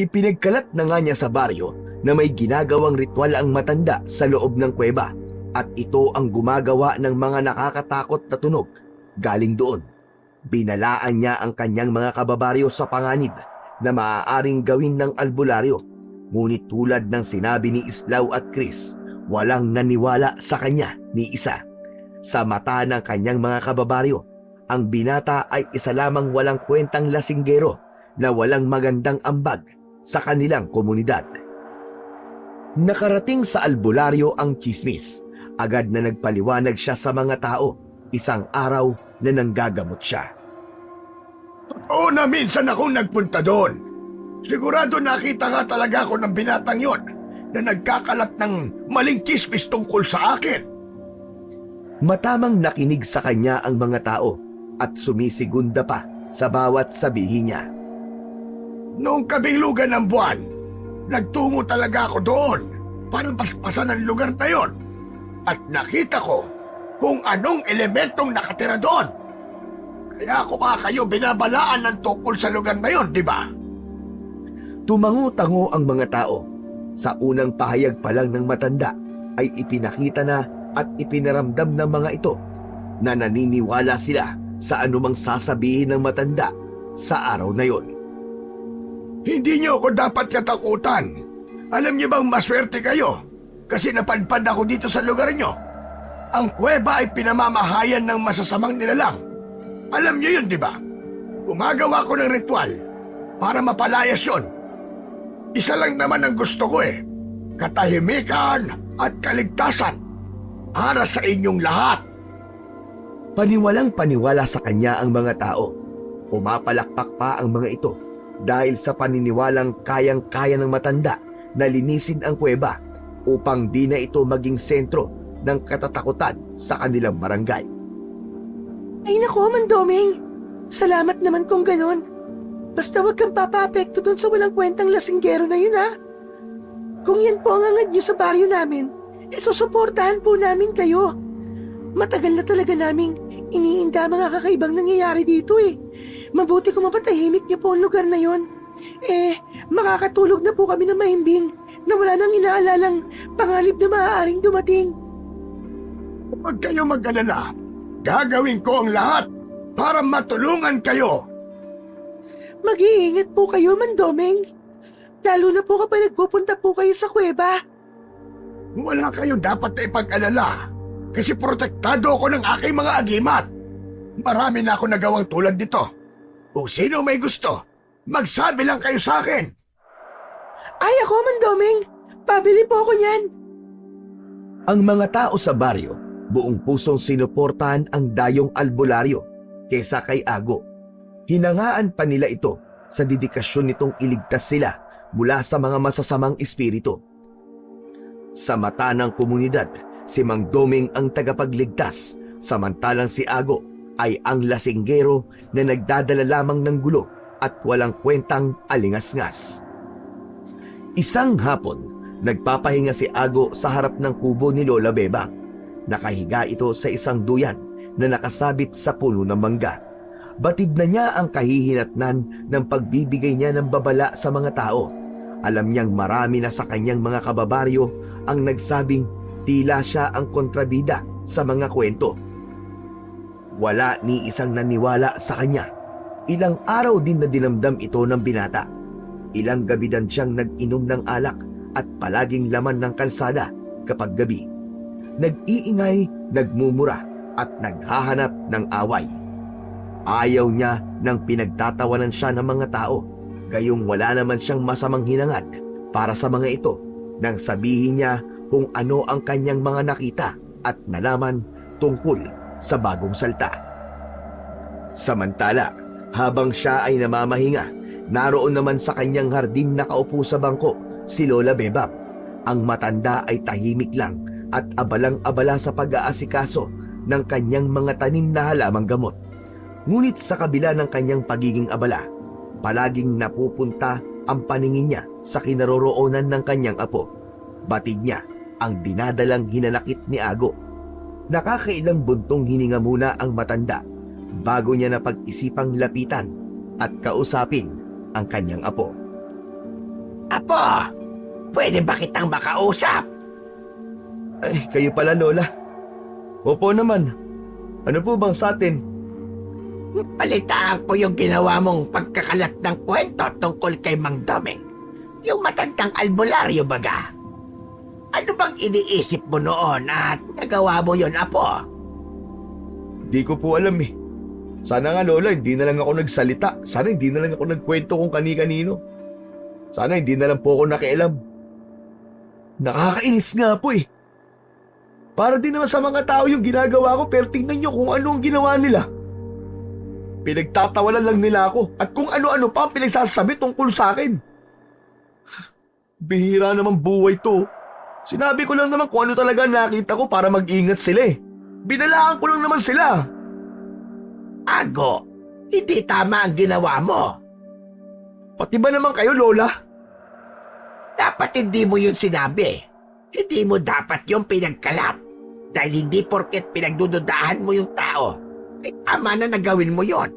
Ipinagkalat na nga niya sa baryo na may ginagawang ritual ang matanda sa loob ng kuweba at ito ang gumagawa ng mga nakakatakot na tunog galing doon. Binalaan niya ang kanyang mga kababaryo sa panganib na maaaring gawin ng albularyo. Ngunit tulad ng sinabi ni Islaw at Chris, walang naniwala sa kanya ni isa. Sa mata ng kanyang mga kababaryo, ang binata ay isa lamang walang kwentang lasinggero na walang magandang ambag sa kanilang komunidad. Nakarating sa albularyo ang tsismis. Agad na nagpaliwanag siya sa mga tao. Isang araw na nanggagamot siya. Oo na minsan akong nagpunta doon. Sigurado nakita nga talaga ako ng binatang yon na nagkakalat ng maling chismis tungkol sa akin. Matamang nakinig sa kanya ang mga tao at sumisigunda pa sa bawat sabihin niya. Noong kabilugan ng buwan, nagtungo talaga ako doon para paspasan ang lugar na yon. At nakita ko kung anong elementong nakatira doon. Kaya ako kayo binabalaan ng tungkol sa lugar na yon, di ba? Tumango-tango ang mga tao. Sa unang pahayag pa lang ng matanda ay ipinakita na at ipinaramdam ng mga ito na naniniwala sila sa anumang sasabihin ng matanda sa araw na yon. Hindi niyo ako dapat katakutan. Alam niyo bang maswerte kayo? Kasi napadpad ako dito sa lugar niyo. Ang kuweba ay pinamamahayan ng masasamang nilalang. Alam niyo yun, di ba? Gumagawa ko ng ritual para mapalayas yon. Isa lang naman ang gusto ko eh. Katahimikan at kaligtasan para sa inyong lahat. Paniwalang paniwala sa kanya ang mga tao. Pumapalakpak pa ang mga ito dahil sa paniniwalang kayang-kaya ng matanda na linisin ang kuweba upang di na ito maging sentro ng katatakutan sa kanilang barangay. Ay nako, Mandoming. Salamat naman kung ganon. Basta wag kang papaapekto dun sa walang kwentang lasinggero na yun, ha? Kung yan po ang angad nyo sa baryo namin, susuportahan po namin kayo. Matagal na talaga naming iniinda mga kakaibang nangyayari dito eh. Mabuti kung mapatahimik niyo po ang lugar na yon. Makakatulog na po kami ng mahimbing na wala nang inaalalang pangalip na maaaring dumating. Huwag kayo mag-alala. Gagawin ko ang lahat para matulungan kayo. Mag-iingat po kayo, Mandoming. Lalo na po kapag nagpupunta po kayo sa kuweba. Wala kayo dapat na ipag-alala kasi protektado ako ng aking mga agimat. Marami na ako nagawang tulad nito. Kung sino may gusto, magsabi lang kayo sa akin. Ay ako, Mandoming. Pabili po ako niyan. Ang mga tao sa baryo, buong pusong sinuportahan ang dayong albularyo kesa kay Ago. Hinangaan pa nila ito sa dedikasyon nitong iligtas sila mula sa mga masasamang espiritu. Sa mata ng komunidad, si Mang Doming ang tagapagligtas, samantalang si Ago ay ang lasinggero na nagdadala lamang ng gulo at walang kwentang alingas-ngas. Isang hapon, nagpapahinga si Ago sa harap ng kubo ni Lola Bebang. Nakahiga ito sa isang duyan na nakasabit sa puno ng mangga. Batid na niya ang kahihinatnan ng pagbibigay niya ng babala sa mga tao. Alam niyang marami na sa kanyang mga kababaryo ang nagsabing tila siya ang kontrabida sa mga kwento. Wala ni isang naniwala sa kanya. Ilang araw din na dinamdam ito ng binata. Ilang gabi din siyang nag-inom ng alak at palaging laman ng kalsada kapag gabi. Nag-iingay, nagmumura at naghahanap ng away. Ayaw niya nang pinagtatawanan siya ng mga tao, gayong wala naman siyang masamang hinangad para sa mga ito nang sabihin niya kung ano ang kanyang mga nakita at nalaman tungkol sa bagong salta. Samantala, habang siya ay namamahinga, naroon naman sa kanyang hardin nakaupo sa bangko si Lola Bebang. Ang matanda ay tahimik lang at abalang-abala sa pag-aasikaso ng kanyang mga tanim na halamang gamot. Ngunit sa kabila ng kanyang pagiging abala, palaging napupunta ang paningin niya sa kinaroroonan ng kanyang apo. Batid niya ang dinadalang hinanakit ni Ago. Nakakailang buntong hininga muna ang matanda bago niya napag-isipang lapitan at kausapin ang kanyang apo. Apo, pwede ba kitang makausap? Ay, kayo pala, Lola. Opo naman. Ano po bang sa atin? Palitaan ko yung ginawa mong pagkakalat ng kwento tungkol kay Mang Doming. Yung matandang albularyo baga. Ano bang iniisip mo noon at nagawa mo yon, Apo? Di ko po alam eh. Sana nga, Lola, hindi na lang ako nagsalita. Sana hindi na lang ako nagkwento kung kani-kanino. Sana hindi na lang po ako nakialam. Nakakainis nga po eh. Para din naman sa mga tao yung ginagawa ko, pero tingnan nyo kung ano ang ginawa nila. Pinagtatawalan lang nila ako at kung ano-ano pa ang pinagsasabi tungkol sa akin. Bihira naman buhay to. Sinabi ko lang naman kung ano talaga nakita ko para mag-ingat sila eh. Binalaan ko lang naman sila. Ago, hindi tama ang ginawa mo. Pati ba naman kayo, Lola? Dapat hindi mo yun sinabi. Hindi mo dapat yung pinagkalap. Dahil hindi porket pinagdududahan mo yung tao, ay tama na nagawin mo yon.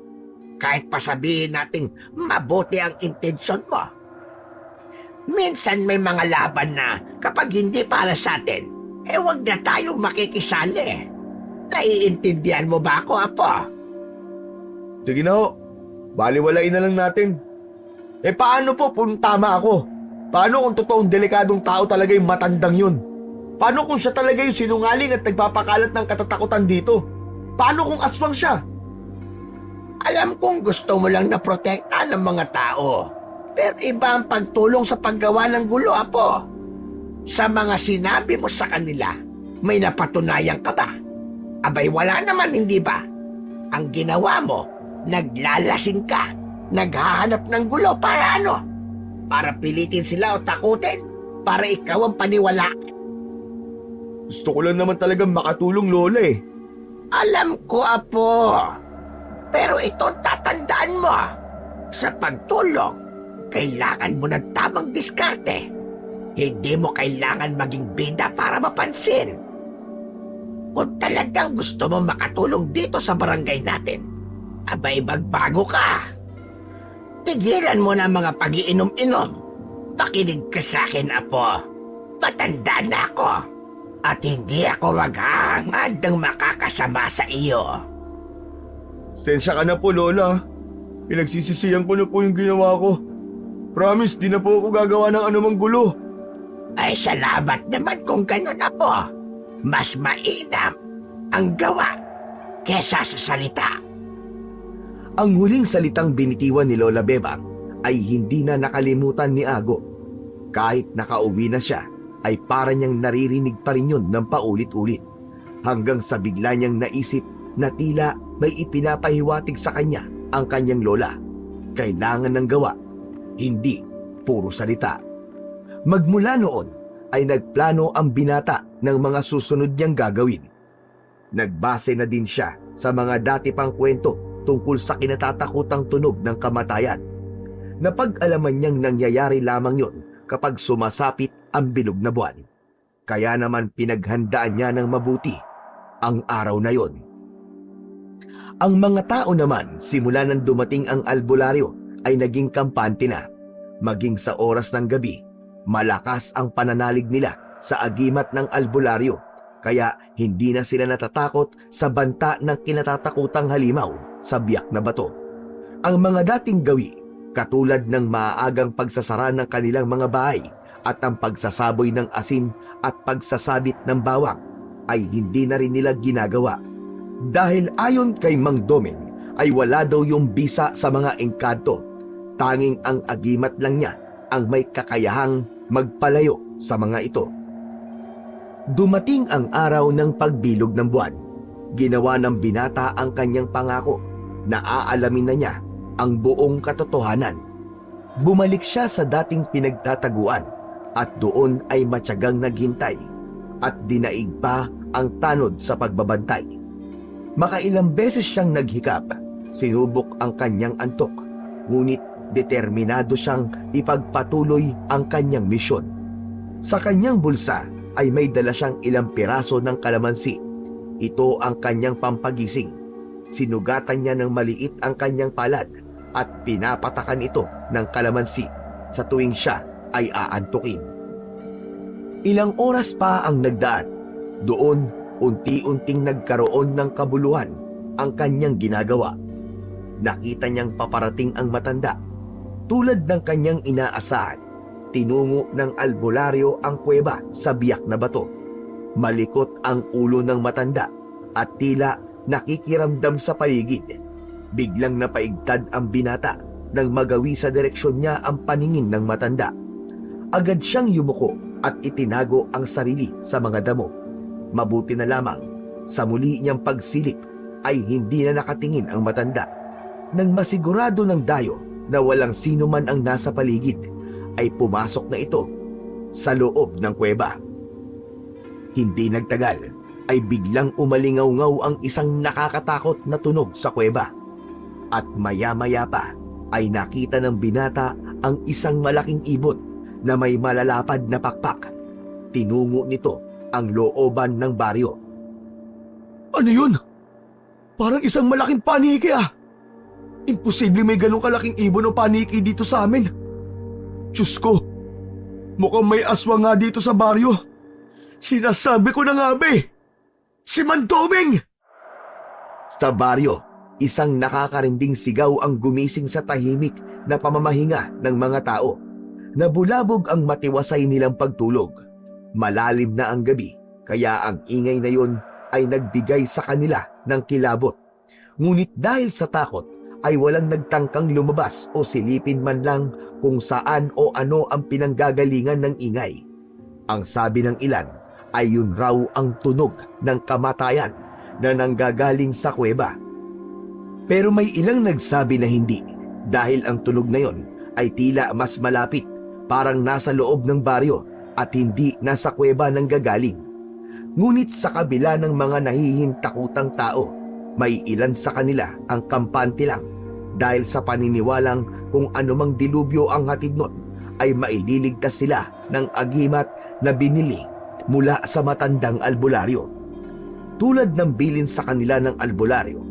Kahit pa sabihin nating mabuti ang intensyon mo. Minsan may mga laban na kapag hindi para sa atin, wag na tayong makikisali. Naiintindihan mo ba ako, Apo? Sige na ho. Baliwalain na lang natin. Paano po kung tama ako? Paano kung totoong delikadong tao talaga yung matandang yun? Paano kung siya talaga yung sinungaling at nagpapakalat ng katatakutan dito? Paano kung aswang siya? Alam kong gusto mo lang na protektahan ng mga tao. Pero iba ang pagtulong sa paggawa ng gulo, Apo. Sa mga sinabi mo sa kanila, may napatunayan ka ba? Abay wala naman, hindi ba? Ang ginawa mo, naglalasing ka, naghahanap ng gulo para ano? Para pilitin sila o takutin? Para ikaw ang paniwalaan? Gusto ko lang naman talagang makatulong, Lola eh. Alam ko, Apo. Pero ito tatandaan mo. Sa pagtulong, kailangan mo ng tamang diskarte. Hindi mo kailangan maging bida para mapansin. Kung talagang gusto mo makatulong dito sa barangay natin, abay magbago ka. Tigilan mo na mga pag-iinom-inom. Pakinig ka sa akin, Apo. Matanda na ako. At hindi ako maghahangad ng makakasama sa iyo. Sensya ka na po, Lola. Pinagsisisihan ko na po yung ginawa ko. Promise, di na po ako gagawa ng anumang gulo. Ay salamat naman kung gano'n, Apo. Mas mainam ang gawa kesa sa salita. Ang huling salitang binitiwan ni Lola Bebang ay hindi na nakalimutan ni Ago. Kahit nakauwi na siya, ay para niyang naririnig pa rin yun ng paulit-ulit. Hanggang sa bigla niyang naisip na tila may ipinapahiwatig sa kanya ang kanyang lola. Kailangan ng gawa, hindi puro salita. Magmula noon ay nagplano ang binata ng mga susunod niyang gagawin. Nagbase na din siya sa mga dati pang kwento tungkol sa kinatatakutang tunog ng kamatayan. Napag-alaman niyang nangyayari lamang yon kapag sumasapit ang bilog na buwan. Kaya naman pinaghandaan niya ng mabuti ang araw na yon. Ang mga tao naman simula nang dumating ang albularyo ay naging kampante na. Maging sa oras ng gabi, malakas ang pananalig nila sa agimat ng albularyo, kaya hindi na sila natatakot sa banta ng kinatatakutang halimaw sa biyak na bato. Ang mga dating gawi, katulad ng maaagang pagsasara ng kanilang mga bahay at ang pagsasaboy ng asin at pagsasabit ng bawang, ay hindi na rin nila ginagawa. Dahil ayon kay Mang Doming ay wala daw yung bisa sa mga engkanto. Tanging ang agimat lang niya ang may kakayahang magpalayo sa mga ito. Dumating ang araw ng pagbilog ng buwan. Ginawa ng binata ang kanyang pangako na aalamin na niya ang buong katotohanan. Bumalik siya sa dating pinagtataguan at doon ay matyagang naghintay at dinaig pa ang tanod sa pagbabantay. Makailang beses siyang naghikap, sinubok ang kanyang antok, ngunit determinado siyang ipagpatuloy ang kanyang misyon. Sa kanyang bulsa ay may dala siyang ilang piraso ng kalamansi. Ito ang kanyang pampagising. Sinugatan niya ng maliit ang kanyang palad at pinapatakan ito ng kalamansi sa tuwing siya ay aantukin. Ilang oras pa ang nagdaan. Doon, unti-unting nagkaroon ng kabuluhan ang kanyang ginagawa. Nakita niyang paparating ang matanda. Tulad ng kanyang inaasahan, tinungo ng albularyo ang kuweba sa biyak na bato. Malikot ang ulo ng matanda at tila nakikiramdam sa paligid. Biglang napaigtad ang binata nang magawi sa direksyon niya ang paningin ng matanda. Agad siyang yumuko at itinago ang sarili sa mga damo. Mabuti na lamang, sa muli niyang pagsilip ay hindi na nakatingin ang matanda. Nang masigurado ng dayo na walang sino man ang nasa paligid, ay pumasok na ito sa loob ng kuweba. Hindi nagtagal ay biglang umalingaw-ngaw ang isang nakakatakot na tunog sa kuweba. At maya-maya pa ay nakita ng binata ang isang malaking ibon na may malalapad na pakpak. Tinungo nito ang looban ng baryo. Ano yun? Parang isang malaking paniki ah! Imposible may ganong kalaking ibon o paniki dito sa amin. Diyos ko, mukhang may aswang nga dito sa baryo. Sinasabi ko na nga ba eh, si Mandoming! Sa baryo, isang nakakarinding sigaw ang gumising sa tahimik na pamamahinga ng mga tao. Nabulabog ang matiwasay nilang pagtulog. Malalim na ang gabi, kaya ang ingay na yon ay nagbigay sa kanila ng kilabot. Ngunit dahil sa takot, ay walang nagtangkang lumabas o silipin man lang kung saan o ano ang pinanggagalingan ng ingay. Ang sabi ng ilan ay yun raw ang tunog ng kamatayan na nanggagaling sa kuweba. Pero may ilang nagsabi na hindi dahil ang tunog na yon ay tila mas malapit, parang nasa loob ng baryo at hindi nasa kuweba nanggagaling. Ngunit sa kabila ng mga nahihintakutang tao, may ilan sa kanila ang kampante lang dahil sa paniniwalang kung anumang dilubyo ang hatid nun ay maililigtas sila ng agimat na binili mula sa matandang albularyo. Tulad ng bilin sa kanila ng albularyo,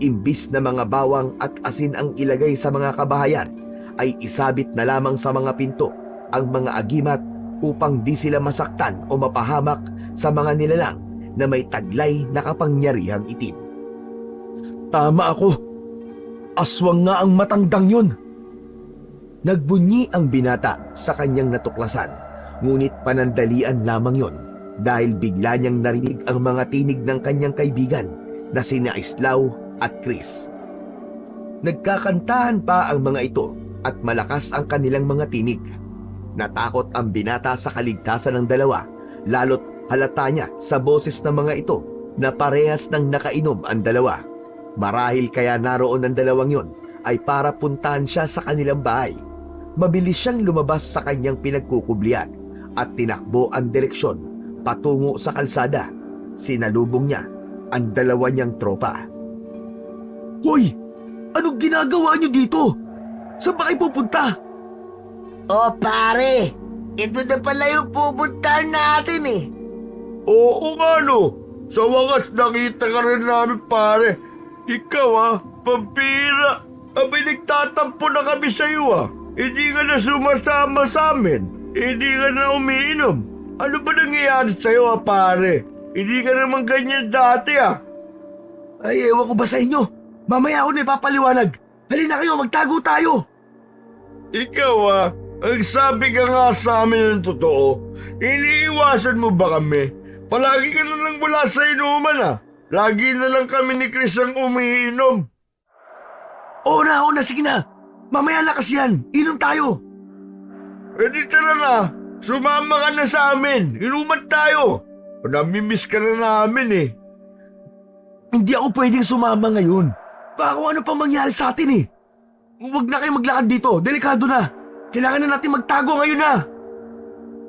imbis na mga bawang at asin ang ilagay sa mga kabahayan, ay isabit na lamang sa mga pinto ang mga agimat upang di sila masaktan o mapahamak sa mga nilalang na may taglay na kapangyarihang itim. Tama ako. Aswang nga ang matandang yun. Nagbunyi ang binata sa kanyang natuklasan, ngunit panandalian lamang yon dahil bigla niyang narinig ang mga tinig ng kanyang kaibigan na sina Islao at Chris. Nagkakantahan pa ang mga ito at malakas ang kanilang mga tinig. Natakot ang binata sa kaligtasan ng dalawa, lalo't halata niya sa boses ng mga ito na parehas ng nakainom ang dalawa. Marahil kaya naroon ang dalawang yon ay para puntahan siya sa kanilang bahay. Mabilis siyang lumabas sa kanyang pinagkukublian at tinakbo ang direksyon patungo sa kalsada. Sinalubong niya ang dalawa niyang tropa. Hoy! Anong ginagawa niyo dito? Saan ba kayo pupunta? Oh pare, ito na pala yung pupuntahan natin eh. Oo nga no. Sa wakas nakita ka rin namin pare. Ikaw pampira. Abay nagtatampo na kami sa'yo Hindi ka na sumasama sa amin. Hindi ka na umiinom. Ano ba nangyayari sa'yo pare? Hindi ka naman ganyan dati Ay, ewan ko ba sa inyo? Mamaya ako na ipapaliwanag. Halina kayo, magtago tayo. Ikaw ang sabi ka nga sa amin ng totoo. Iniiwasan mo ba kami? Palagi ka na lang wala sa inuman Lagi na lang kami ni Chris ang umiinom. Oo na, sige na. Mamaya lakas yan. Inom tayo. Di tara na. Sumama ka na sa amin. Inuman tayo. Namimiss ka na namin Hindi ako pwedeng sumama ngayon. Baka kung ano pang mangyari sa atin Huwag na kayo maglakad dito. Delikado na. Kailangan na natin magtago ngayon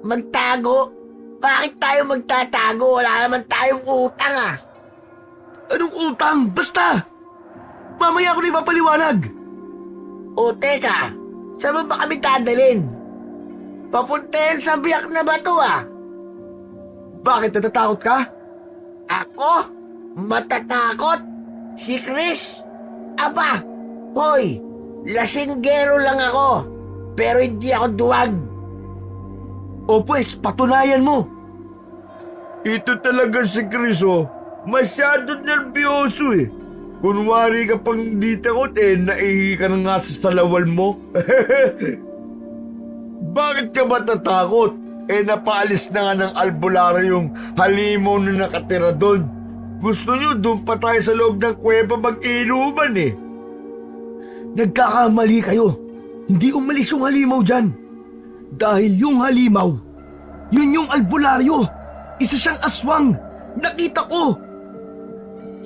Magtago? Bakit tayo magtatago? Wala naman tayong utang Anong utang? Basta! Mamaya ako na ipapaliwanag. O teka, saan mo ba kami dadalhin? Papuntahin sa biyak na bato Bakit natatakot ka? Ako? Matatakot? Si Chris? Aba, hoy, lasinggero lang ako, pero hindi ako duwag. O pues, patunayan mo. Ito talaga si Chris Masyado nervyoso Kunwari ka pang hindi takot naihi ka na nga sa salawal mo. Bakit ka ba tatakot? Napaalis na nga ng albularyo yung halimaw na nakatira doon. Gusto nyo doon pa tayo sa loob ng kuweba mag-inuman Nagkakamali kayo. Hindi umalis yung halimaw dyan. Dahil yung halimaw, yun yung albularyo. Isa siyang aswang. Nakita ko.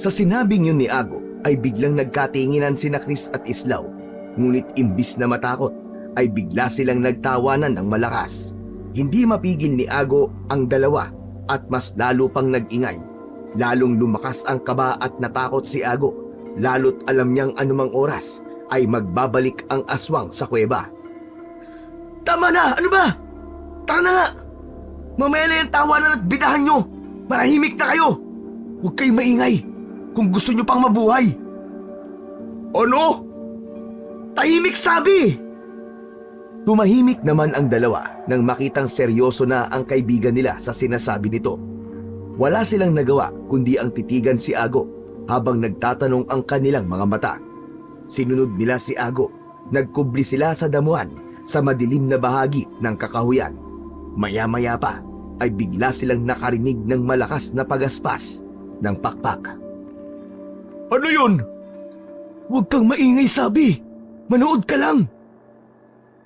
Sa sinabing yun ni Ago, ay biglang nagkatinginan sina Chris at Islao. Ngunit imbis na matakot, ay bigla silang nagtawanan ng malakas. Hindi mapigil ni Ago ang dalawa at mas lalo pang nag-ingay. Lalong lumakas ang kaba at natakot si Ago, lalo't alam niyang anumang oras ay magbabalik ang aswang sa kuweba. Tama na! Ano ba? Tara na nga! Mamaya na yung tawanan at bidahan nyo! Marahimik na kayo! Huwag kayong maingay kung gusto nyo pang mabuhay! Ano? Tahimik sabi! Tumahimik naman ang dalawa nang makitang seryoso na ang kaibigan nila sa sinasabi nito. Wala silang nagawa kundi ang titigan si Ago habang nagtatanong ang kanilang mga mata. Sinunod nila si Ago. Nagkubli sila sa damuhan sa madilim na bahagi ng kakahuyan. Maya-maya pa ay bigla silang nakarinig ng malakas na pagaspas ng pakpak. Ano yun? Huwag kang maingay, sabi. Manood ka lang.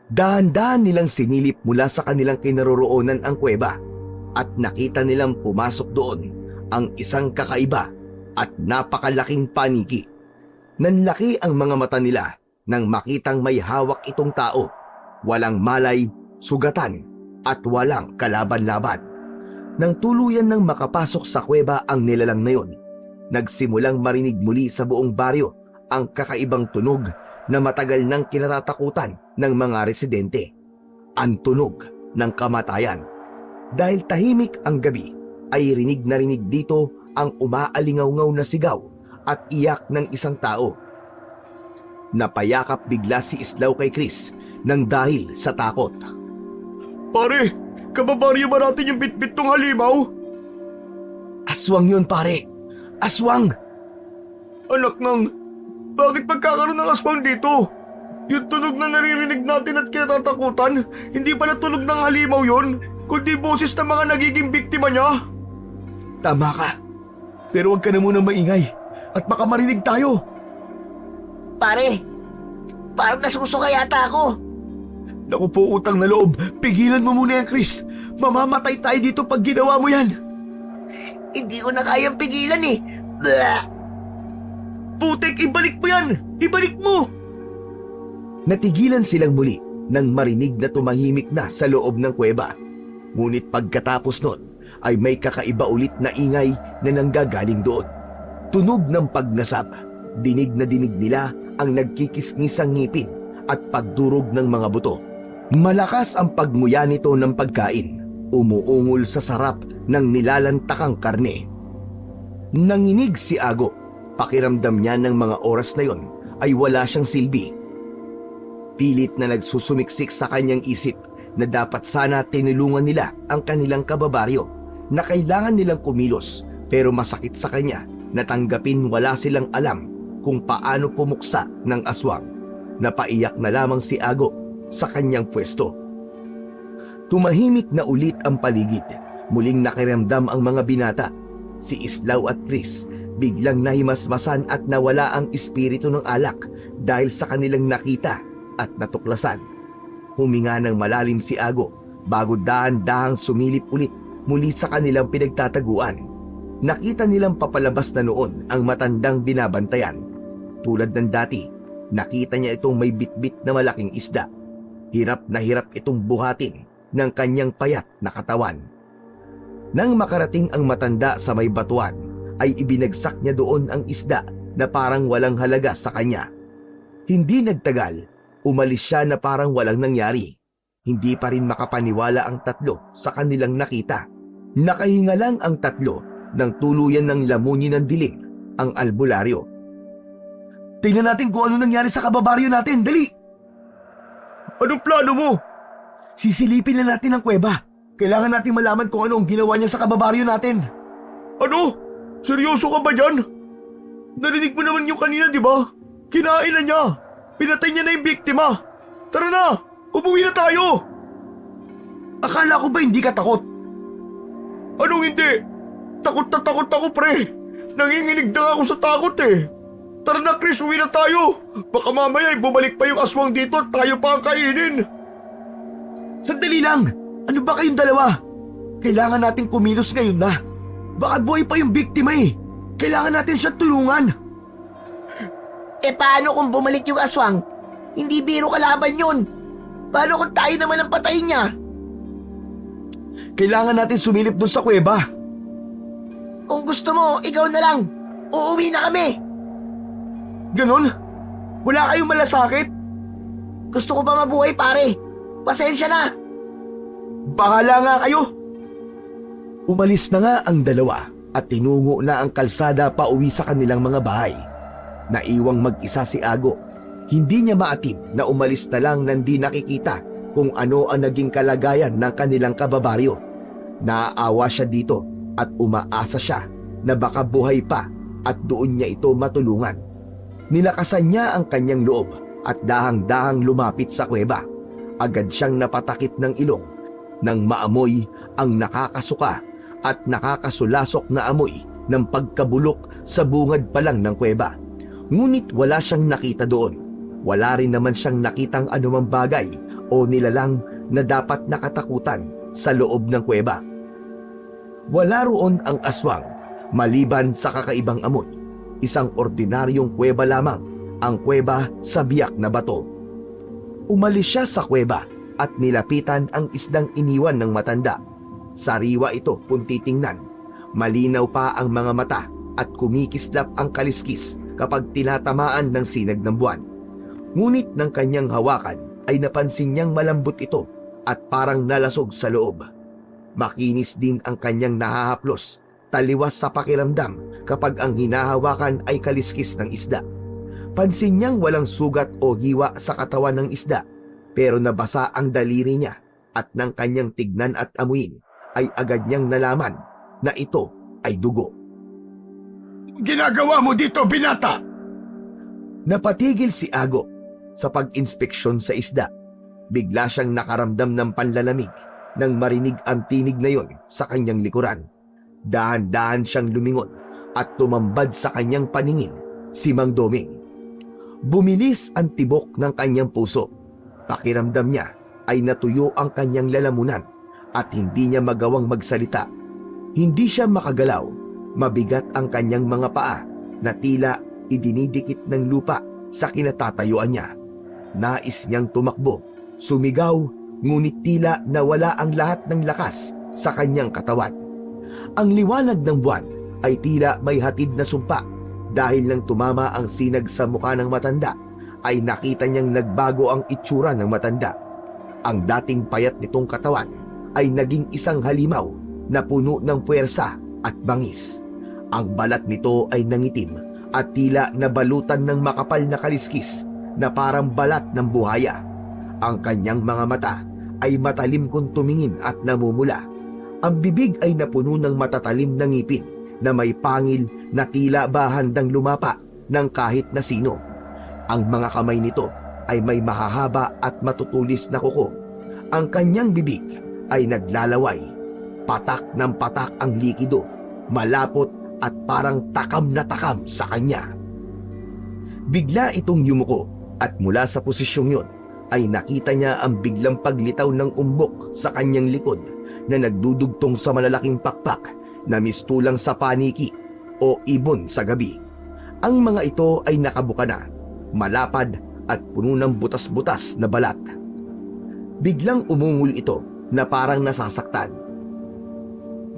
Dahan-dahan nilang sinilip mula sa kanilang kinaroroonan ang kuweba at nakita nilang pumasok doon ang isang kakaiba at napakalaking paniki. Nanlaki ang mga mata nila nang makitang may hawak itong tao. Walang malay, sugatan at walang kalaban-laban. Nang tuluyan nang makapasok sa kuweba ang nilalang na yon, nagsimulang marinig muli sa buong baryo ang kakaibang tunog na matagal nang kinatatakutan ng mga residente. Ang tunog ng kamatayan. Dahil tahimik ang gabi, ay rinig na rinig dito ang umaalingaw-ngaw na sigaw at iyak ng isang tao. Napayakap bigla si Islaw kay Chris nang dahil sa takot. Pare, kababaryo ba natin yung bitbit tong halimaw? Aswang yun, pare. Aswang! Anak ng, bakit magkakaroon ng aswang dito? Yung tunog na naririnig natin at kinatatakutan, hindi pala tunog ng halimaw yon, kundi boses ng mga nagiging biktima niya. Tama ka. Pero huwag ka na muna maingay at baka marinig tayo. Pare, parang nasusuka yata ako. Naku po, utang na loob. Pigilan mo muna yan, Chris. Mamamatay tayo dito pag ginawa mo yan. Hindi ko na kayang pigilan eh. Blah! Putik, ibalik mo yan! Ibalik mo! Natigilan silang muli nang marinig na tumahimik na sa loob ng kuweba. Ngunit pagkatapos nun ay may kakaiba ulit na ingay na nanggagaling doon. Tunog ng pagnasab. Dinig na dinig nila ang nagkikisngisang ngipin at pagdurog ng mga buto. Malakas ang pagmuya nito ng pagkain, umuungol sa sarap ng nilalantakang karne. Nanginig si Ago. Pakiramdam niya ng mga oras na yon ay wala siyang silbi. Pilit na nagsusumiksik sa kanyang isip na dapat sana tinulungan nila ang kanilang kababaryo, na kailangan nilang kumilos, pero masakit sa kanya na tanggapin wala silang alam kung paano pumuksa ng aswang. Napaiyak na lamang si Ago sa kanyang pwesto. Tumahimik na ulit ang paligid. Muling nakiramdam ang mga binata. Si Islaw at Chris biglang nahimasmasan at nawala ang espiritu ng alak dahil sa kanilang nakita at natuklasan. Huminga ng malalim si Ago bago dahan-dahang sumilip ulit muli sa kanilang pinagtataguan. Nakita nilang papalabas na noon ang matandang binabantayan. Tulad ng dati, nakita niya itong may bitbit na malaking isda. Hirap na hirap itong buhatin ng kanyang payat na katawan. Nang makarating ang matanda sa may batuan, ay ibinagsak niya doon ang isda na parang walang halaga sa kanya. Hindi nagtagal, umalis siya na parang walang nangyari. Hindi pa rin makapaniwala ang tatlo sa kanilang nakita. Nakahinga lang ang tatlo nang tuluyan ng lamunin ng dilim ang albularyo. Tingnan natin kung ano nangyari sa kababaryo natin, dali! Anong plano mo? Sisilipin na natin ang kuweba. Kailangan natin malaman kung ano ang ginawa niya sa kababaryo natin. Ano? Seryoso ka ba dyan? Narinig mo naman yung kanina, di ba? Kinain na niya. Pinatay niya na yung biktima. Tara na! Umuwi na tayo! Akala ko ba hindi ka takot? Anong hindi? Takot na takot ako, pre. Nanginginig na ako sa takot eh. Tara na, Chris, uwi na tayo. Baka mamaya bumalik pa yung aswang dito at tayo pa ang kainin. Sandali lang! Ano ba kayong dalawa? Kailangan natin kumilos ngayon na. Baka buhay pa yung biktima eh. Kailangan natin siya tulungan. Eh paano kung bumalik yung aswang? Hindi biro kalaban yun. Paano kung tayo naman ang patayin niya? Kailangan natin sumilip dun sa kuweba. Kung gusto mo, ikaw na lang. Uuwi na kami. Ganon? Wala kayong malasakit? Gusto ko pa mabuhay, pare. Pasensya na. Bahala nga kayo. Umalis na nga ang dalawa at tinungo na ang kalsada pa uwi sa kanilang mga bahay. Naiwang mag-isa si Ago. Hindi niya maatid na umalis na lang nang di nakikita kung ano ang naging kalagayan ng kanilang kababaryo. Naaawa siya dito at umaasa siya na baka buhay pa at doon niya ito matulungan. Nilakasan niya ang kanyang loob at dahang-dahang lumapit sa kuweba. Agad siyang napatakip ng ilong nang maamoy ang nakakasuka at nakakasulasok na amoy ng pagkabulok sa bungad pa lang ng kuweba. Ngunit wala siyang nakita doon. Wala rin naman siyang nakitang anumang bagay o nilalang na dapat nakatakutan sa loob ng kuweba. Wala roon ang aswang maliban sa kakaibang amot. Isang ordinaryong kuweba lamang, ang kuweba sa biyak na bato. Umalis siya sa kuweba at nilapitan ang isdang iniwan ng matanda. Sariwa ito kung titingnan. Malinaw pa ang mga mata at kumikislap ang kaliskis kapag tinatamaan ng sinag ng buwan. Ngunit ng kanyang hawakan ay napansin niyang malambot ito at parang nalasog sa loob. Makinis din ang kanyang nahahaplos, taliwas sa pakiramdam kapag ang hinahawakan ay kaliskis ng isda. Pansin niyang walang sugat o hiwa sa katawan ng isda, pero nabasa ang daliri niya at nang kanyang tignan at amuin ay agad niyang nalaman na ito ay dugo. Ginagawa mo dito, binata? Napatigil si Ago sa pag-inspeksyon sa isda. Bigla siyang nakaramdam ng panlalamig nang marinig ang tinig na yon sa kanyang likuran. Dahan-dahan siyang lumingon at tumambad sa kanyang paningin si Mang Doming. Bumilis ang tibok ng kanyang puso. Pakiramdam niya ay natuyo ang kanyang lalamunan at hindi niya magawang magsalita. Hindi siya makagalaw. Mabigat ang kanyang mga paa na tila idinidikit ng lupa sa kinatatayuan niya. Nais niyang tumakbo, sumigaw, ngunit tila nawala ang lahat ng lakas sa kanyang katawan. Ang liwanag ng buwan ay tila may hatid na sumpa. Dahil nang tumama ang sinag sa mukha ng matanda, ay nakita niyang nagbago ang itsura ng matanda. Ang dating payat nitong katawan ay naging isang halimaw na puno ng puwersa at bangis. Ang balat nito ay nangitim at tila nabalutan ng makapal na kaliskis na parang balat ng buhaya. Ang kanyang mga mata ay matalim kung tumingin at namumula. Ang bibig ay napuno ng matatalim na ngipin na may pangil na tila ba handang lumapa ng kahit na sino. Ang mga kamay nito ay may mahahaba at matutulis na kuko. Ang kanyang bibig ay naglalaway. Patak ng patak ang likido, malapot at parang takam na takam sa kanya. Bigla itong yumuko at mula sa posisyong yon ay nakita niya ang biglang paglitaw ng umbok sa kanyang likod na nagdudugtong sa malalaking pakpak na mistulang sa paniki o ibon sa gabi. Ang mga ito ay nakabuka na, malapad at puno ng butas-butas na balat. Biglang umungol ito na parang nasasaktan.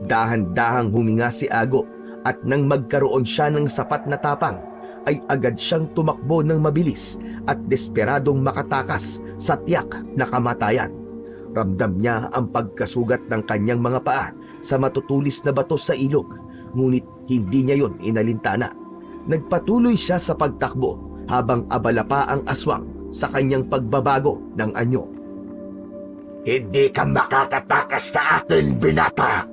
Dahan-dahang huminga si Ago at nang magkaroon siya ng sapat na tapang, ay agad siyang tumakbo ng mabilis at desperadong makatakas sa tiyak na kamatayan. Ramdam niya ang pagkasugat ng kanyang mga paa sa matutulis na bato sa ilog, ngunit hindi niya yon inalintana. Nagpatuloy siya sa pagtakbo habang abala pa ang aswang sa kanyang pagbabago ng anyo. Hindi ka makakatakas sa akin, binata!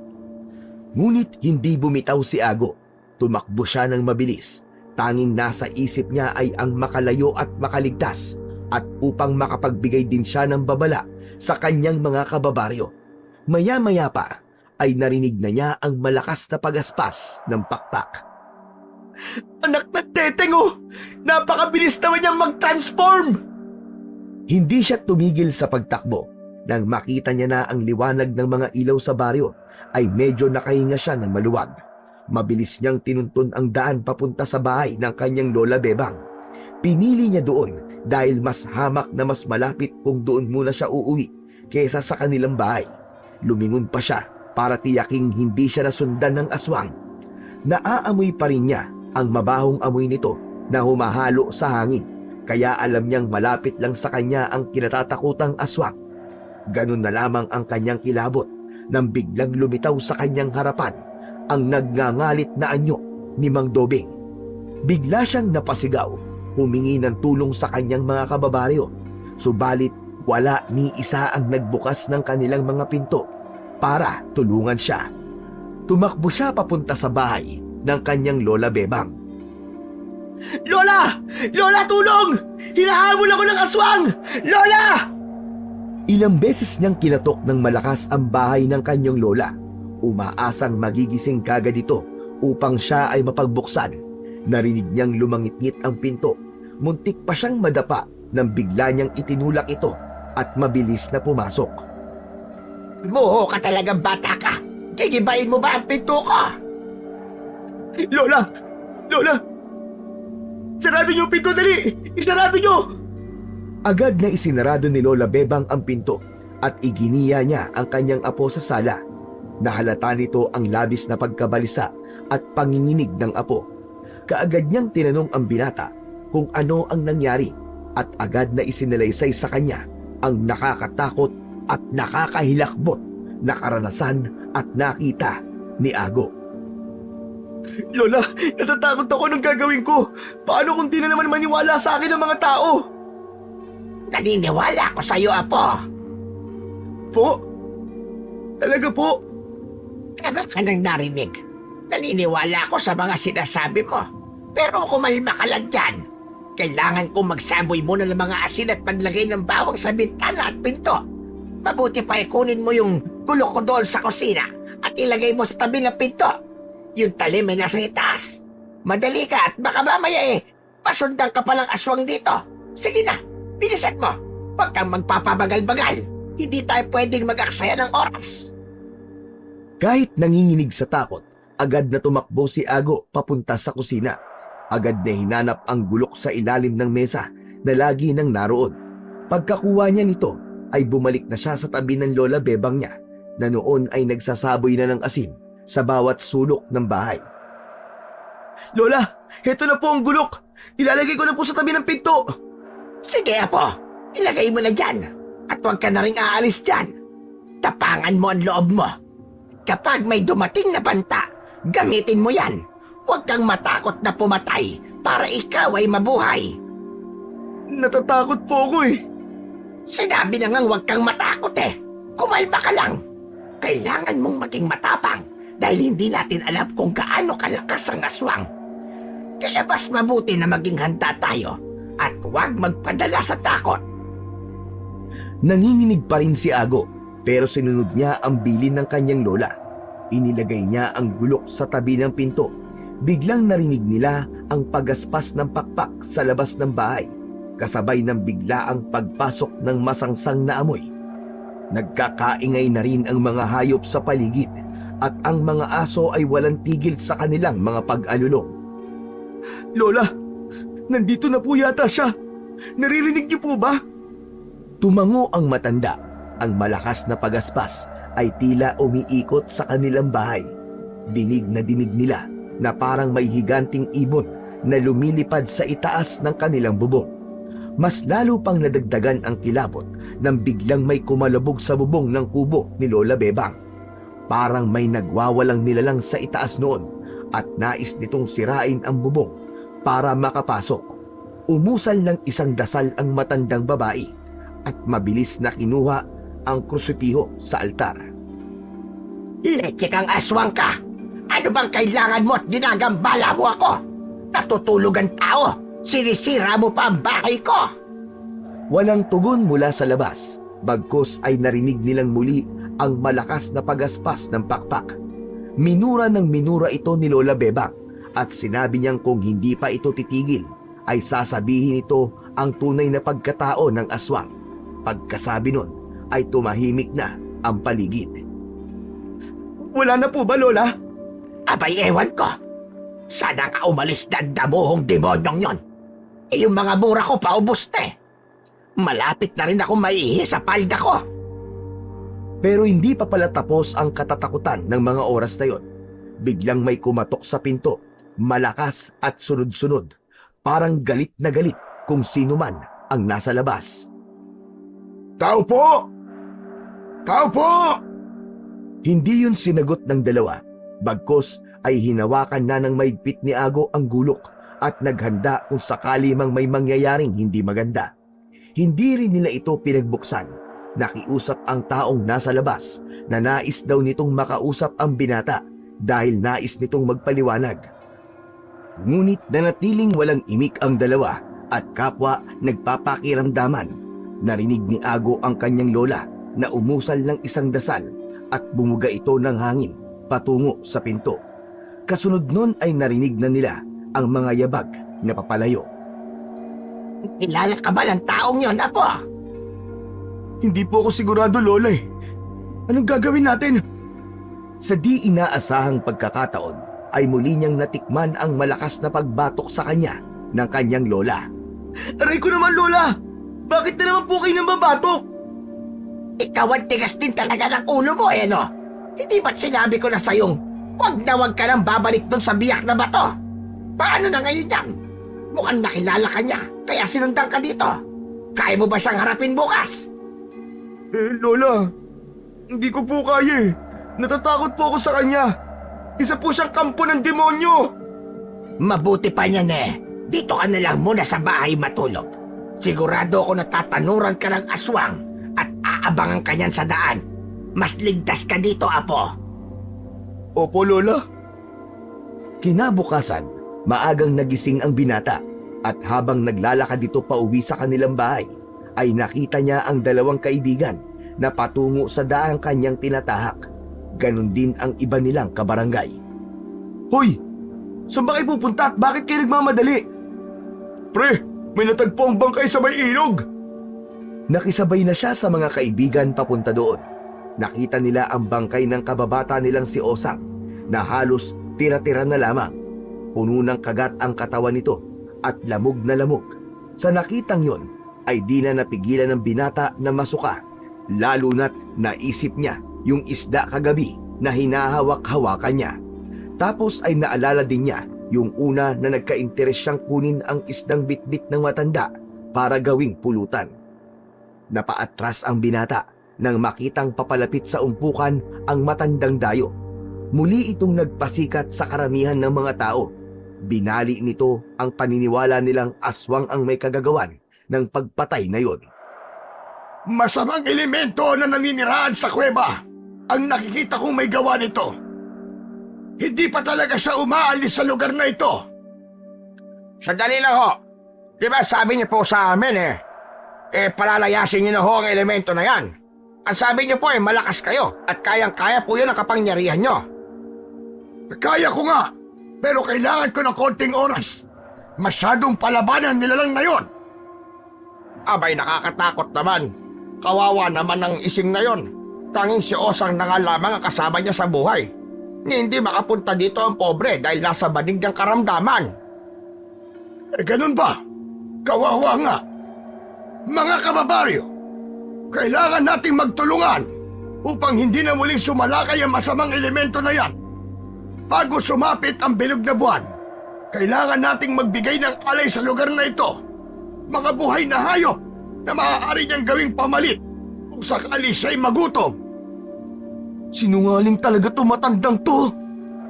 Ngunit hindi bumitaw si Ago. Tumakbo siya ng mabilis. Tanging nasa isip niya ay ang makalayo at makaligtas, at upang makapagbigay din siya ng babala sa kanyang mga kababaryo. Maya-maya pa ay narinig na niya ang malakas na pagaspas ng pakpak. Anak na tetengo! Napakabilis naman niyang mag-transform! Hindi siya tumigil sa pagtakbo. Nang makita niya na ang liwanag ng mga ilaw sa baryo, ay medyo nakahinga siya ng maluwag. Mabilis niyang tinuntun ang daan papunta sa bahay ng kanyang Lola Bebang. Pinili niya doon dahil mas hamak na mas malapit kung doon muna siya uuwi kaysa sa kanilang bahay. Lumingon pa siya para tiyaking hindi siya nasundan ng aswang. Naaamoy pa rin niya ang mabahong amoy nito na humahalo sa hangin, kaya alam niyang malapit lang sa kanya ang kinatatakutang aswang. Ganun na lamang ang kanyang kilabot nang biglang lumitaw sa kanyang harapan ang nagngangalit na anyo ni Mang Doming. Bigla siyang napasigaw, humingi ng tulong sa kanyang mga kababaryo. Subalit wala ni isa ang nagbukas ng kanilang mga pinto para tulungan siya. Tumakbo siya papunta sa bahay ng kanyang Lola Bebang. Lola! Lola, tulong! Hinahamon ako ng aswang! Lola! Ilang beses niyang kinatok ng malakas ang bahay ng kanyang lola. Umaasang magigising kagad ito upang siya ay mapagbuksan. Narinig niyang lumangit-ngit ang pinto. Muntik pa siyang madapa nang bigla niyang itinulak ito at mabilis na pumasok. Buho ka talagang bata ka. Gigibayin mo ba ang pinto ko? Lola! Lola! Sarado niyo ang pinto, dali! Isarado niyo! Agad na isinarado ni Lola Bebang ang pinto at iginiya niya ang kanyang apo sa sala. Nahalata nito ang labis na pagkabalisa at panginginig ng apo. Kaagad niyang tinanong ang binata kung ano ang nangyari at agad na isinalaysay sa kanya ang nakakatakot at nakakahilakbot na karanasan at nakita ni Ago. Lola, natatakot ako ng gagawin ko. Paano kung di na naman maniwala sa akin ang mga tao? Naniniwala ko sa'yo, Apo. Po? Talaga po? Tama ka nang narinig. Naniniwala ko sa mga sinasabi mo. Pero kumalma ka lang dyan. Kailangan kong magsaboy muna ng mga asin at paglagay ng bawang sa bintana at pinto. Mabuti pa kunin mo yung gulok ko doon sa kusina at ilagay mo sa tabi ng pinto. Yung talim ay nasa itaas. Madali ka at baka mamaya pasundan ka palang aswang dito. Sige na, bilisan mo. Huwag kang magpapabagal-bagal. Hindi tayo pwedeng mag-aksaya ng oras. Kahit nanginginig sa takot, agad na tumakbo si Ago papunta sa kusina. Agad na hinanap ang gulok sa ilalim ng mesa na lagi nang naroon. Pagkakuha niya nito, ay bumalik na siya sa tabi ng Lola Bebang niya na noon ay nagsasaboy na ng asin sa bawat sulok ng bahay. Lola, heto na po ang gulok. Ilalagay ko na po sa tabi ng pinto. Sige, Apo. Ilagay mo na dyan. At huwag ka na rin aalis dyan. Tapangan mo ang loob mo. Kapag may dumating na banta, gamitin mo yan. Huwag kang matakot na pumatay para ikaw ay mabuhay. Natatakot po ako eh. Sinabi na ngang huwag kang matakot Kumalma ka lang. Kailangan mong maging matapang dahil hindi natin alam kung gaano kalakas ang aswang. Kaya mas mabuti na maging handa tayo at huwag magpadala sa takot. Nanginginig pa rin si Ago pero sinunod niya ang bilin ng kanyang lola. Inilagay niya ang gulok sa tabi ng pinto. Biglang narinig nila ang pagaspas ng pakpak sa labas ng bahay, kasabay ng biglaang pagpasok ng masangsang na amoy. Nagkakaingay na rin ang mga hayop sa paligid at ang mga aso ay walang tigil sa kanilang mga pag-alulong. Lola, nandito na po yata siya. Naririnig niyo po ba? Tumango ang matanda. Ang malakas na pagaspas ay tila umiikot sa kanilang bahay. Dinig nila na parang may higanting ibon na lumilipad sa itaas ng kanilang bubong. Mas lalo pang nadagdagan ang kilabot nang biglang may kumalabog sa bubong ng kubo ni Lola Bebang. Parang may nagwawalang nilalang sa itaas noon at nais nitong sirain ang bubong para makapasok. Umusal ng isang dasal ang matandang babae at mabilis na kinuha ang krusitiho sa altar. Leche kang aswang ka! Ano bang kailangan mo at ginagambala mo ako? Natutulog ang tao! Sinisira mo pa ang bahay ko! Walang tugon mula sa labas, bagkus ay narinig nilang muli ang malakas na pagaspas ng pakpak. Minura ng minura ito ni Lola Bebang at sinabi niyang kung hindi pa ito titigil, ay sasabihin ito ang tunay na pagkatao ng aswang. Pagkasabi nun, ay tumahimik na ang paligid. Wala na po ba, Lola? Abay, ewan ko. Sana nga umalis na ang damuhong demonyong yon. Yung mga mura ko paubos na Malapit na rin ako maihi sa palda ko. Pero hindi pa pala tapos ang katatakutan ng mga oras na yon. Biglang may kumatok sa pinto, malakas at sunod-sunod. Parang galit na galit kung sino man ang nasa labas. Tao po! Tao po! Hindi yun sinagot ng dalawa. Bagkus ay hinawakan na ng maigpit ni Ago ang gulok at naghanda kung sakali mang may mangyayaring hindi maganda. Hindi rin nila ito pinagbuksan. Nakiusap ang taong nasa labas na nais daw nitong makausap ang binata dahil nais nitong magpaliwanag. Ngunit nanatiling walang imik ang dalawa at kapwa nagpapakiramdaman. Narinig ni Ago ang kanyang lola na umusal ng isang dasal at bumuga ito ng hangin patungo sa pinto. Kasunod nun ay narinig na nila ang mga yabag na papalayo. Kilala ka ba ng taong yon, Apo? Hindi po ako sigurado, Lola eh. Anong gagawin natin? Sa di inaasahang pagkakataon ay muli niyang natikman ang malakas na pagbatok sa kanya ng kanyang lola. Aray ko naman, Lola! Bakit na naman po kayo nang babatok? Ikaw ang tigas din talaga ng ulo mo, eh, no? Hindi ba't sinabi ko na sa'yong huwag na huwag ka nang babalik doon sa biyak na bato? Paano na ngayon yan? Mukhang nakilala ka niya, kaya sinundan ka dito. Kaya mo ba siyang harapin bukas? Lola, hindi ko po kaya eh. Natatakot po ako sa kanya. Isa po siyang kampo ng demonyo. Mabuti pa niyan eh. Dito ka na lang muna sa bahay matulog. Sigurado ako na tatanuran ka ng aswang at aabangan ka niyan sa daan. Mas ligtas ka dito, Apo. Opo, Lola. Kinabukasan, maagang nagising ang binata at habang naglalakad dito pauwi sa kanilang bahay, ay nakita niya ang dalawang kaibigan na patungo sa daang kanyang tinatahak. Ganon din ang iba nilang kabarangay. Hoy! Saan ba kayo pupunta at bakit kayo nagmamadali? Pre, may natagpo ang bangkay sa may ilog! Nakisabay na siya sa mga kaibigan papunta doon. Nakita nila ang bangkay ng kababata nilang si Osang na halos tira-tira na lamang. Puno ng kagat ang katawan nito at lamog na lamog. Sa nakitang yon ay di na napigilan ng binata na masuka, lalo na't naisip niya yung isda kagabi na hinahawak-hawakan niya. Tapos ay naalala din niya yung una na nagka-interes siyang kunin ang isdang bitbit ng matanda para gawing pulutan. Napaatras ang binata nang makitang papalapit sa umpukan ang matandang dayo. Muli itong nagpasikat sa karamihan ng mga tao. Binali nito ang paniniwala nilang aswang ang may kagagawan ng pagpatay na yon. Masamang elemento na naninirahan sa kuweba ang nakikita kong may gawa nito. Hindi pa talaga siya umaalis sa lugar na ito. Sandali lang ho. Di ba sabi niyo po sa amin palalayasin niyo na ho ang elemento na yan. Ang sabi niyo po malakas kayo at kayang-kaya po yun ang kapangyarihan niyo. Kaya ko nga, pero kailangan ko ng konting oras. Masyadong palabanan nila lang na yon. Abay, nakakatakot naman. Kawawa naman ang ising na yon. Tanging si Osang na nga lamang ang kasama niya sa buhay. Hindi makapunta dito ang pobre dahil nasa banig ng karamdaman. Ganun ba? Kawawa nga. Mga kababaryo, kailangan nating magtulungan upang hindi na muling sumalakay ang masamang elemento na yan. Bago sumapit ang bilog na buwan, kailangan nating magbigay ng alay sa lugar na ito. Mga buhay na hayop na maaari niyang gawing pamalit kung sakali siya'y magutom. Sinungaling talaga tumatandang to.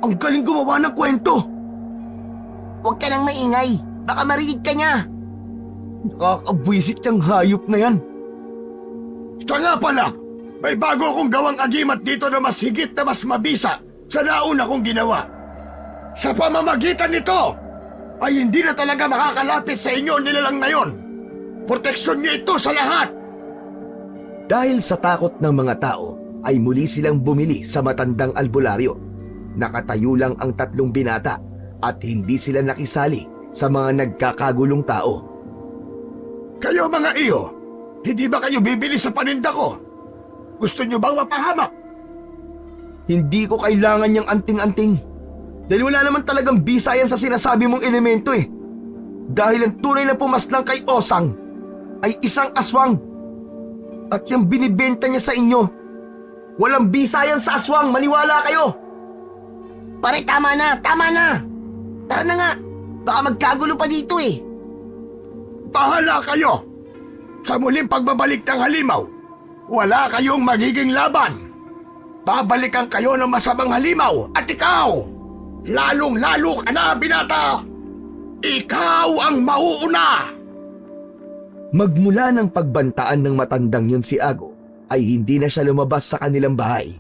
Ang galing gumawa ng kwento. Huwag ka nang maingay. Baka marinig ka niya. Nakakabwisit yung hayop na yan. Siya nga pala, may bago akong gawang agimat dito na mas higit na mas mabisa sa nauna kong ginawa. Sa pamamagitan nito, ay hindi na talaga makakalapit sa inyo nilalang na yon. Proteksyon niyo ito sa lahat. Dahil sa takot ng mga tao, ay muli silang bumili sa matandang albularyo. Nakatayo lang ang tatlong binata at hindi sila nakisali sa mga nagkakagulong tao. Kayo mga iyo, hindi ba kayo bibili sa paninda ko? Gusto niyo bang mapahamak? Hindi ko kailangan yung anting-anting. Dahil wala naman talagang bisa yan sa sinasabi mong elemento eh. Dahil ang tunay na pumaslang kay Osang ay isang aswang. At yung binibenta niya sa inyo, walang bisa yan sa aswang, maniwala kayo. Pare, tama na, tama na. Tara na nga. Baka magkagulo pa dito eh. Bahala kayo! Sa muling pagbabalik ng halimaw, wala kayong magiging laban. Babalikan kayo ng masamang halimaw at ikaw, lalong-lalo ka na, binata! Ikaw ang mauuna! Magmula ng pagbantaan ng matandang yun si Ago, ay hindi na siya lumabas sa kanilang bahay.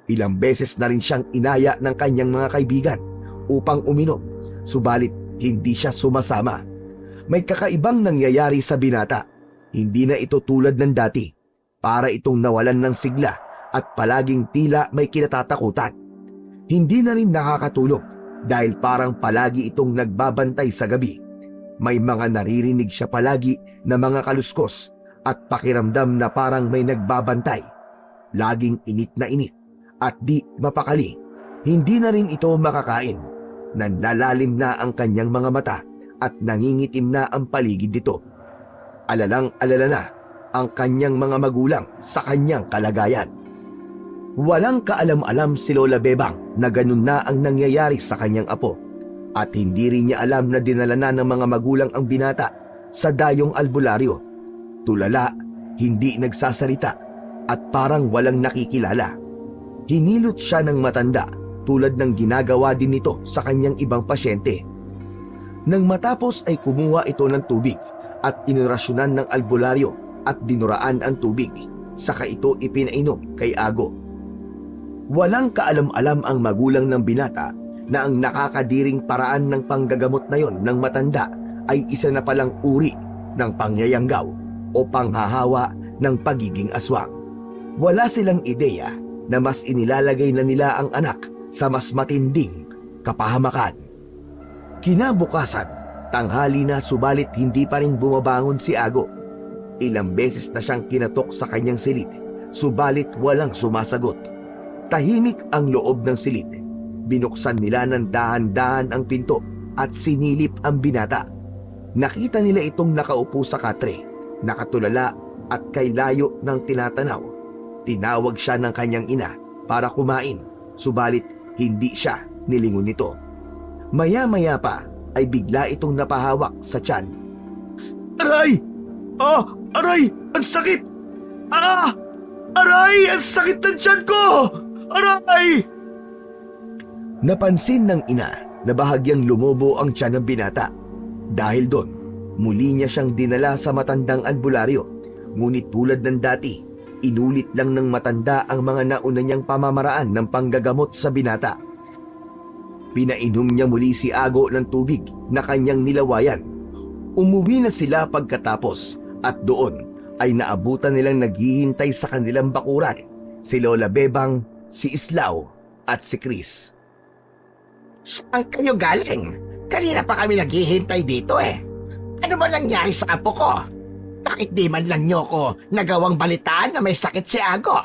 Ilang beses na rin siyang inaya ng kanyang mga kaibigan upang uminom, subalit hindi siya sumasama. May kakaibang nangyayari sa binata. Hindi na ito tulad ng dati. Para itong nawalan ng sigla at palaging tila may kinatatakutan. Hindi na rin nakakatulog dahil parang palagi itong nagbabantay sa gabi. May mga naririnig siya palagi na mga kaluskos at pakiramdam na parang may nagbabantay. Laging init na init at di mapakali. Hindi na rin ito makakain. Nanlalalim na ang kanyang mga mata at nangingitim na ang paligid nito. Alalang-alala na ang kanyang mga magulang sa kanyang kalagayan. Walang kaalam-alam si Lola Bebang na ganun na ang nangyayari sa kanyang apo at hindi rin niya alam na dinala na ng mga magulang ang binata sa dayong albularyo. Tulala, hindi nagsasalita at parang walang nakikilala. Hinilot siya ng matanda tulad ng ginagawa din nito sa kanyang ibang pasyente. Nang matapos ay kumuha ito ng tubig at inorasyonan ng albularyo at dinuraan ang tubig, saka ito ipinainom kay Ago. Walang kaalam-alam ang magulang ng binata na ang nakakadiring paraan ng panggagamot na yon ng matanda ay isa na palang uri ng pangyayanggaw o panghahawa ng pagiging aswang. Wala silang ideya na mas inilalagay na nila ang anak sa mas matinding kapahamakan. Kinabukasan, tanghali na subalit hindi pa rin bumabangon si Ago. Ilang beses na siyang kinatok sa kanyang silid, subalit walang sumasagot. Tahimik ang loob ng silid. Binuksan nila ng dahan-dahan ang pinto at sinilip ang binata. Nakita nila itong nakaupo sa katre, nakatulala at kay layo ng tinatanaw. Tinawag siya ng kanyang ina para kumain, subalit hindi siya nilingon nito. Maya-maya pa ay bigla itong napahawak sa tiyan. Aray! Aray! Ang sakit! Aray! Ang sakit ng tiyan ko! Aray! Napansin ng ina na bahagyang lumobo ang tiyan ng binata. Dahil doon, muli niya siyang dinala sa matandang albularyo. Ngunit tulad ng dati, inulit lang ng matanda ang mga nauna niyang pamamaraan ng panggagamot sa binata. Pinainom niya muli si Ago ng tubig na kanyang nilawayan. Umuwi na sila pagkatapos at doon ay naabutan nilang naghihintay sa kanilang bakuran si Lola Bebang, si Islao at si Chris. Saan kayo galing? Kanina pa kami naghihintay dito eh. Ano ba nangyari sa apo ko? Bakit di man lang nyo ko nagawang balitaan na may sakit si Ago?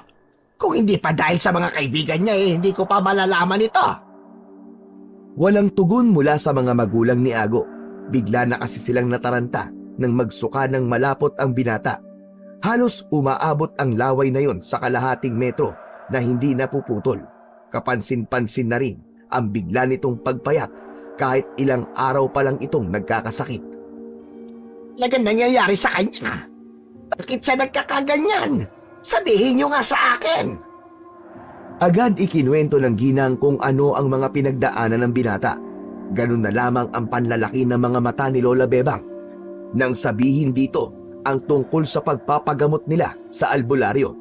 Kung hindi pa dahil sa mga kaibigan niya hindi ko pa malalaman ito. Walang tugon mula sa mga magulang ni Ago. Bigla na kasi silang nataranta nang magsuka ng malapot ang binata. Halos umaabot ang laway na yon sa kalahating metro na hindi napuputol. Kapansin-pansin na rin ang bigla nitong pagpayat kahit ilang araw pa lang itong nagkakasakit. Lagang nangyayari sa kanya. Bakit siya nagkakaganyan? Sabihin nyo nga sa akin. Agad ikinuwento ng ginang kung ano ang mga pinagdaanan ng binata. Ganun na lamang ang panlalaki ng mga mata ni Lola Bebang. Nang sabihin dito ang tungkol sa pagpapagamot nila sa albularyo.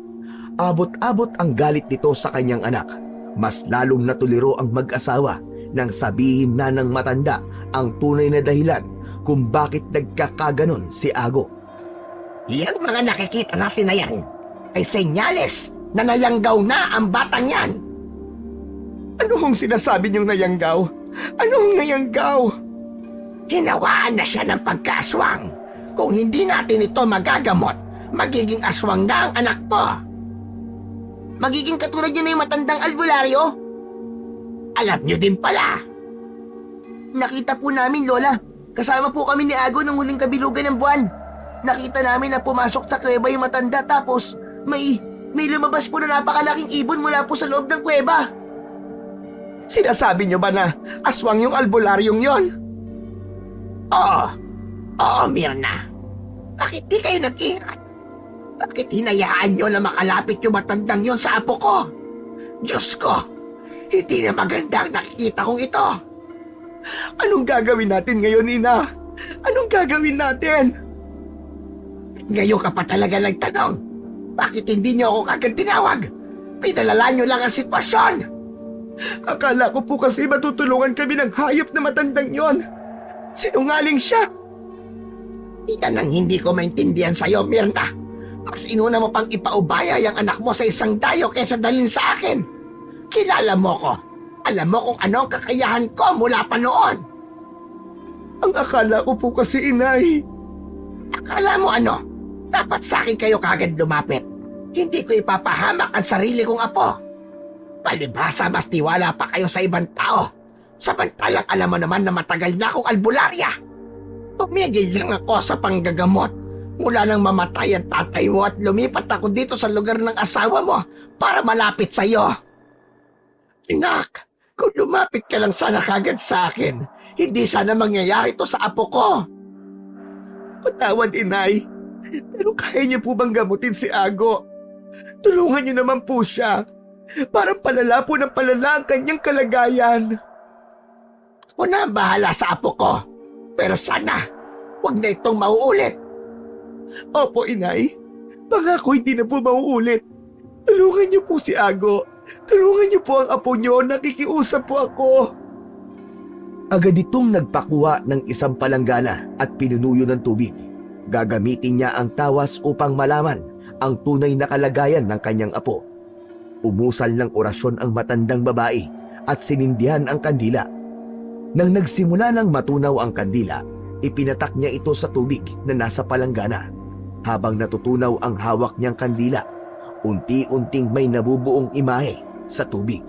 Abot-abot ang galit nito sa kanyang anak. Mas lalong natuliro ang mag-asawa nang sabihin na ng matanda ang tunay na dahilan kung bakit nagkakaganon si Ago. Yang mga nakikita natin na yan ay senyales na nayanggaw na ang batang yan. Ano hong sinasabi niyong nayanggaw? Anong nayanggaw? Hinawaan na siya ng pagkaaswang. Kung hindi natin ito magagamot, magiging aswang na ang anak ko. Magiging katulad yun na yung matandang albularyo? Alam niyo din pala. Nakita po namin, Lola. Kasama po kami ni Ago nung huling kabilugan ng buwan. Nakita namin na pumasok sa kuweba yung matanda tapos may lumabas po na napakalaking ibon mula po sa loob ng kuweba. Sinasabi niyo ba na aswang yung albularyong yon? Oo, Mirna. Bakit di kayo nag-ingat? Bakit hinayaan nyo na makalapit yung matandang yon sa apo ko? Diyos ko, hindi na maganda ang nakikita kong ito. Anong gagawin natin ngayon, Ina? Anong gagawin natin? Ngayon ka pa talaga nagtanong. Bakit hindi nyo ako kagad tinawag? Pinalala nyo lang ang sitwasyon. Akala ko po kasi matutulungan kami ng hayop na matandang yon. Sinungaling siya. Yan ang hindi ko maintindihan sa'yo, Mirna. Mas inuna mo pang ipaubaya yung anak mo sa isang dayo kaysa dalhin sa akin. Kilala mo ko. Alam mo kung ano ang kakayahan ko mula pa noon. Ang akala ko po kasi, Inay. Akala mo ano? Dapat sa akin kayo kagad lumapit. Hindi ko ipapahamak ang sarili kong apo. Palibhasa mas tiwala pa kayo sa ibang tao. Samantalang alam mo naman na matagal na akong albularya. Tumigil lang ako sa panggagamot. Mula nang mamatay ang tatay mo at lumipat ako dito sa lugar ng asawa mo para malapit sa iyo. Inak, kung lumapit ka lang sana kagad sa akin, hindi sana mangyayari to sa apo ko. Patawad, Inay. Pero kaya niyo po bang gamutin si Ago? Tulungan niyo naman po siya. Parang palala po ng palala ang kanyang kalagayan. Ako na ang bahala sa apo ko. Pero sana, huwag na itong mauulit. Opo, Inay. Pangako hindi na po mauulit. Tulungan niyo po si Ago. Tulungan niyo po ang apo niyo. Nakikiusap po ako. Agad itong nagpakuha ng isang palanggana at pinunuyo ng tubig. Gagamitin niya ang tawas upang malaman ang tunay na kalagayan ng kanyang apo. Umusal ng orasyon ang matandang babae at sinindihan ang kandila. Nang nagsimula ng matunaw ang kandila, ipinatak niya ito sa tubig na nasa palanggana. Habang natutunaw ang hawak niyang kandila, unti-unting may nabubuong imahe sa tubig.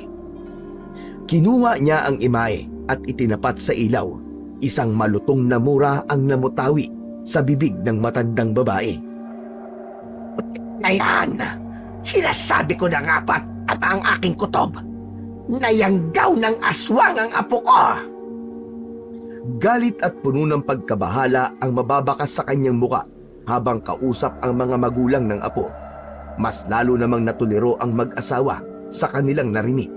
Kinuha niya ang imahe at itinapat sa ilaw. Isang malutong na mura ang namutawi sa bibig ng matandang babae. Ayan, sinasabi ko na nga ba't ang aking kutob. Nayanggaw ng aswang ang apo ko. Galit at puno ng pagkabahala ang mababakas sa kanyang muka habang kausap ang mga magulang ng apo. Mas lalo namang natuliro ang mag-asawa sa kanilang narinig.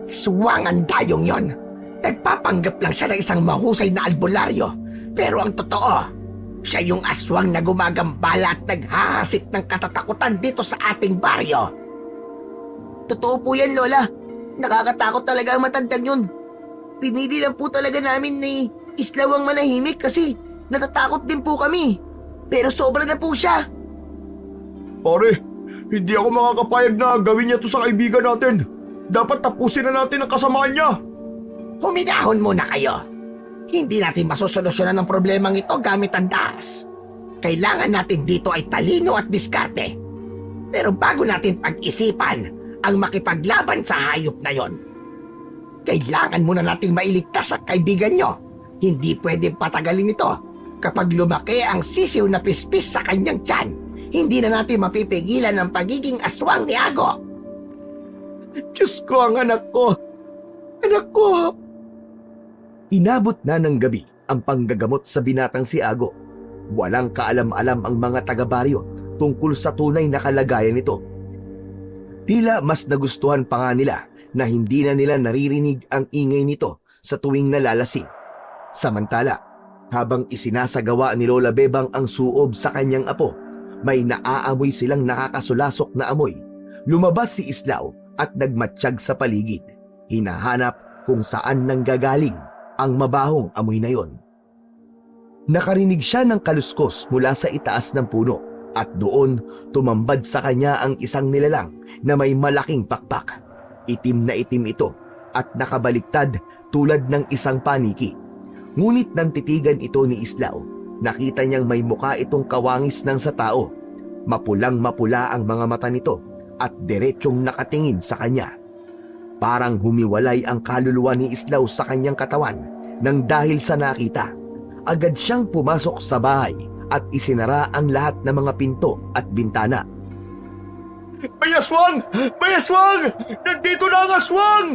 Aswang ang dayong yon. Nagpapanggap lang siya ng isang mahusay na albularyo. Pero ang totoo, siya yung aswang na gumagambala at naghahasit ng katatakutan dito sa ating baryo. Totoo po yan, Lola. Nakakatakot talaga ang matandang yun. Pinili lang po talaga namin ni Islaw ang manahimik kasi natatakot din po kami. Pero sobra na po siya. Pare, hindi ako makakapayag na gawin niya to sa kaibigan natin. Dapat tapusin na natin ang kasamaan niya. Huminahon muna kayo. Hindi natin masusolusyonan ang problemang ito gamit ang dahas. Kailangan natin dito ay talino at diskarte. Pero bago natin pag-isipan ang makipaglaban sa hayop na yon, kailangan muna nating mailigtas ang kaibigan nyo. Hindi pwedeng patagalin ito. Kapag lumaki ang sisiw na pispis sa kanyang tiyan, hindi na natin mapipigilan ang pagiging aswang ni Ago. Diyos ko, ang anak ko! Anak ko! Inabot na ng gabi ang panggagamot sa binatang si Ago. Walang kaalam-alam ang mga taga-baryo tungkol sa tunay na kalagayan nito. Tila mas nagustuhan pa nga nila na hindi na nila naririnig ang ingay nito sa tuwing nalalasing. Samantala, habang isinasagawa ni Lola Bebang ang suob sa kanyang apo, may naaamoy silang nakakasulasok na amoy. Lumabas si Islaw at nagmatsyag sa paligid. Hinahanap kung saan nanggagaling ang mabahong amoy na yon. Nakarinig siya ng kaluskos mula sa itaas ng puno at doon tumambad sa kanya ang isang nilalang na may malaking pakpak. Itim na itim ito at nakabaliktad tulad ng isang paniki. Ngunit nang titigan ito ni Islaw, nakita niyang may muka itong kawangis ng sa tao. Mapulang-mapula ang mga mata nito at diretsyong nakatingin sa kanya. Parang humiwalay ang kaluluwa ni Islaw sa kanyang katawan nang dahil sa nakita. Agad siyang pumasok sa bahay at isinara ang lahat ng mga pinto at bintana. May aswang! May aswang! Nandito na ang aswang!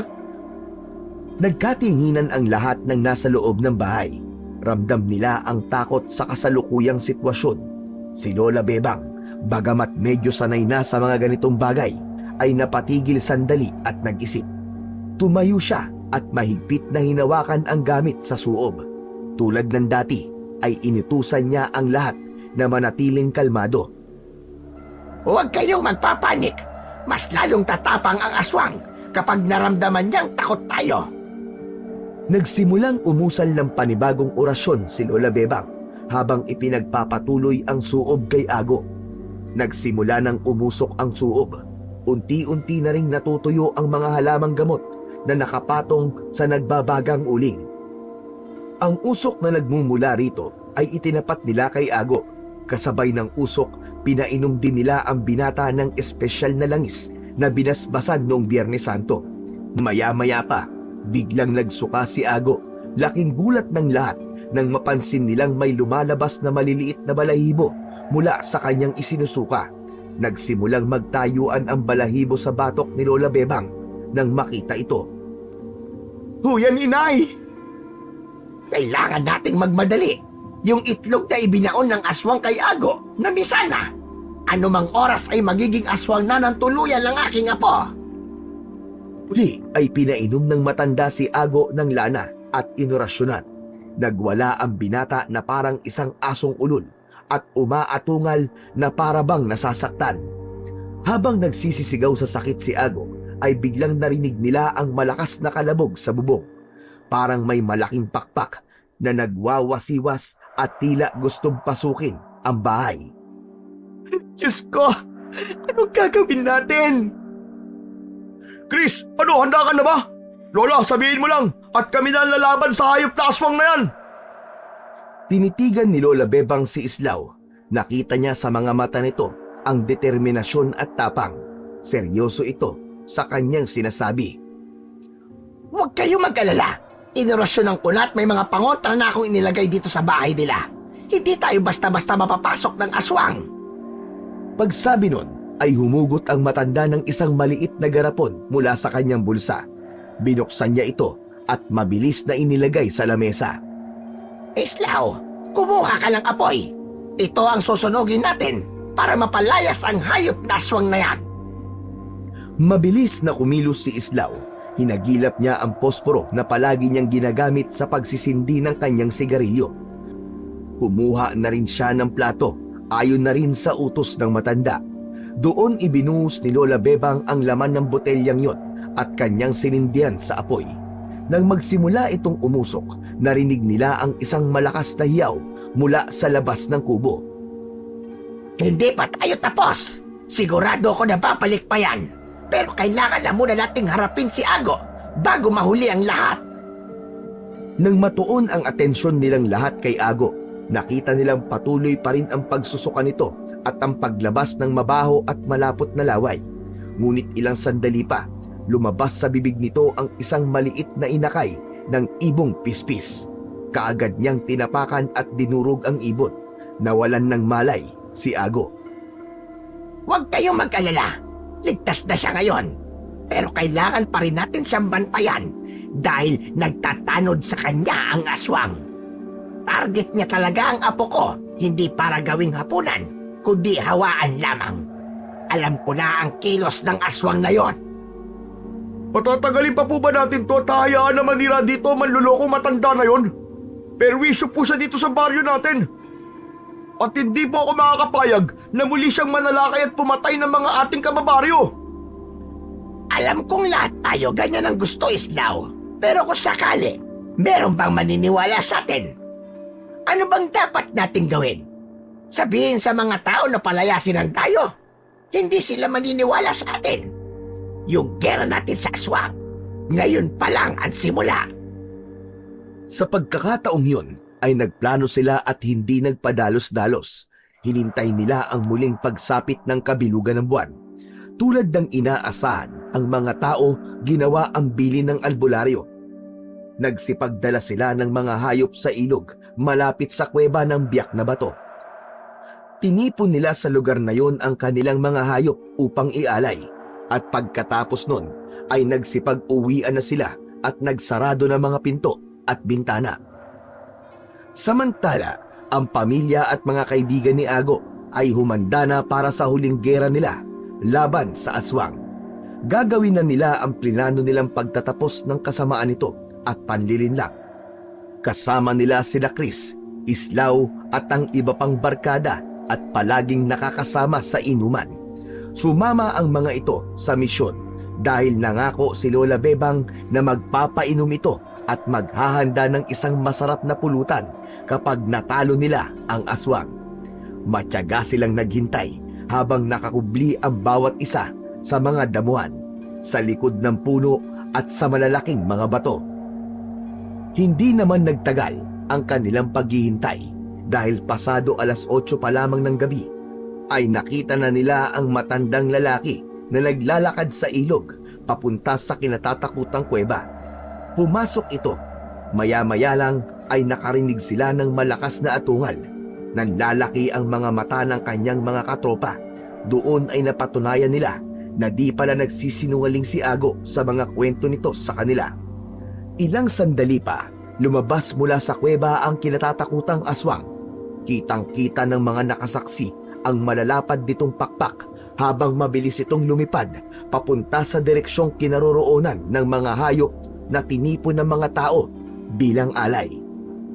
Nagkatinginan ang lahat ng nasa loob ng bahay. Ramdam nila ang takot sa kasalukuyang sitwasyon. Si Lola Bebang, bagamat medyo sanay na sa mga ganitong bagay, ay napatigil sandali at nag-isip. Tumayo siya at mahigpit na hinawakan ang gamit sa suob. Tulad ng dati, ay inutusan niya ang lahat na manatiling kalmado. Huwag kayong magpapanik. Mas lalong tatapang ang aswang kapag naramdaman niyang takot tayo. Nagsimulang umusal ng panibagong orasyon si Lola Bebang habang ipinagpapatuloy ang suob kay Ago. Nagsimula ng umusok ang suob. unti-unti na ring natutuyo ang mga halamang gamot na nakapatong sa nagbabagang uling. Ang usok na nagmumula rito ay itinapat nila kay Ago. Kasabay ng usok, pinainom din nila ang binata ng espesyal na langis na binasbasan noong Biyernes Santo. Maya-maya pa, biglang nagsuka si Ago. Laking gulat ng lahat nang mapansin nilang may lumalabas na maliliit na balahibo mula sa kanyang isinusuka. Nagsimulang magtayuan ang balahibo sa batok ni Lola Bebang nang makita ito. Huyan, inay! Kailangan nating magmadali. Yung itlog na ibinaon ng aswang kay Ago, nabisa na. Anumang oras ay magiging aswang na ng tuluyan ng aking apo. Uli ay pinainom ng matanda si Ago ng lana at inorasyonan. Nagwala ang binata na parang isang asong ulol at umaatungal na parabang nasasaktan. Habang nagsisisigaw sa sakit si Ago, ay biglang narinig nila ang malakas na kalabog sa bubong. Parang may malaking pakpak na nagwawasiwas at tila gustong pasukin ang bahay. Diyos ko! Anong gagawin natin? Chris, ano, handa ka na ba? Lola, sabihin mo lang at kami na lalaban sa hayop na aswang na yan. Tinitigan ni Lola Bebang si Islaw. Nakita niya sa mga mata nito ang determinasyon at tapang. Seryoso ito sa kanyang sinasabi. Huwag kayo mag-alala. Inorasyonan ko na at may mga pangotra na akong inilagay dito sa bahay nila. Hindi tayo basta-basta mapapasok ng aswang. Pagsabi nun, ay humugot ang matanda ng isang maliit na garapon mula sa kanyang bulsa. Binuksan niya ito at mabilis na inilagay sa lamesa. Islaw, kumuha ka ng apoy. Ito ang susunugin natin para mapalayas ang hayop na aswang na yan. Mabilis na kumilos si Islaw. Hinagilap niya ang posporo na palagi niyang ginagamit sa pagsisindi ng kanyang sigarilyo. Kumuha na rin siya ng plato, ayon na rin sa utos ng matanda. Doon ibinuhos ni Lola Bebang ang laman ng botelyang yon at kanyang sinindihan sa apoy. Nang magsimula itong umusok, narinig nila ang isang malakas na hiyaw mula sa labas ng kubo. Hindi pa tayo tapos. Sigurado ako na babalik pa yan. Pero kailangan na muna nating harapin si Ago bago mahuli ang lahat. Nang matuon ang atensyon nilang lahat kay Ago, nakita nilang patuloy pa rin ang pagsusuka nito at ang paglabas ng mabaho at malapot na laway. Ngunit ilang sandali pa, lumabas sa bibig nito ang isang maliit na inakay ng ibong pispis. Kaagad niyang tinapakan at dinurog ang ibon. Nawalan ng malay si Ago. Huwag kayong mag-alala. Ligtas na siya ngayon. Pero kailangan pa rin natin siyang bantayan dahil nagtatanod sa kanya ang aswang. Target niya talaga ang apo ko, hindi para gawing hapunan, kundi hawaan lamang. Alam ko na ang kilos ng aswang na yon. Patatagalin pa po ba natin to at hahayaan na manira dito manluloko matanda na yon? Perwisyo po siya dito sa baryo natin. At hindi po ako makakapayag na muli siyang manalakay at pumatay ng mga ating kababaryo. Alam kong lahat tayo ganyan ang gusto, Islaw. Pero kung sakali, meron bang maniniwala sa atin? Ano bang dapat nating gawin? Sabihin sa mga tao na palayasin ang tayo? Hindi sila maniniwala sa atin. Yung gera natin sa aswang, ngayon pa lang ang simula. Sa pagkakataong yun, ay nagplano sila at hindi nagpadalos-dalos. Hinintay nila ang muling pagsapit ng kabilugan ng buwan. Tulad ng inaasahan, ang mga tao ginawa ang bilin ng albularyo. Nagsipagdala sila ng mga hayop sa ilog malapit sa kuweba ng biyak na bato. Tinipon nila sa lugar na yon ang kanilang mga hayop upang ialay. At pagkatapos nun, ay nagsipag-uwian na sila at nagsarado ng mga pinto at bintana. Samantala, ang pamilya at mga kaibigan ni Ago ay humanda na para sa huling gera nila laban sa aswang. Gagawin na nila ang plinano nilang pagtatapos ng kasamaan nito at panlilinlang. Kasama nila sila Chris, Islaw at ang iba pang barkada at palaging nakakasama sa inuman. Sumama ang mga ito sa misyon dahil nangako si Lola Bebang na magpapainom ito at maghahanda ng isang masarap na pulutan kapag natalo nila ang aswang. Matyaga silang naghintay habang nakakubli ang bawat isa sa mga damuhan, sa likod ng puno at sa malalaking mga bato. Hindi naman nagtagal ang kanilang paghihintay dahil pasado 8:00 pa lamang ng gabi ay nakita na nila ang matandang lalaki na naglalakad sa ilog papunta sa kinatatakutang kuweba. Pumasok ito. Maya-maya lang ay nakarinig sila ng malakas na atungal. Nanlalaki ang mga mata ng kanyang mga katropa. Doon ay napatunayan nila na di pala nagsisinungaling si Ago sa mga kwento nito sa kanila. Ilang sandali pa, lumabas mula sa kuweba ang kinatatakutang aswang. Kitang-kita ng mga nakasaksi ang malalapad nitong pakpak habang mabilis itong lumipad papunta sa direksyong kinaroroonan ng mga hayop na tinipon ng mga tao bilang alay.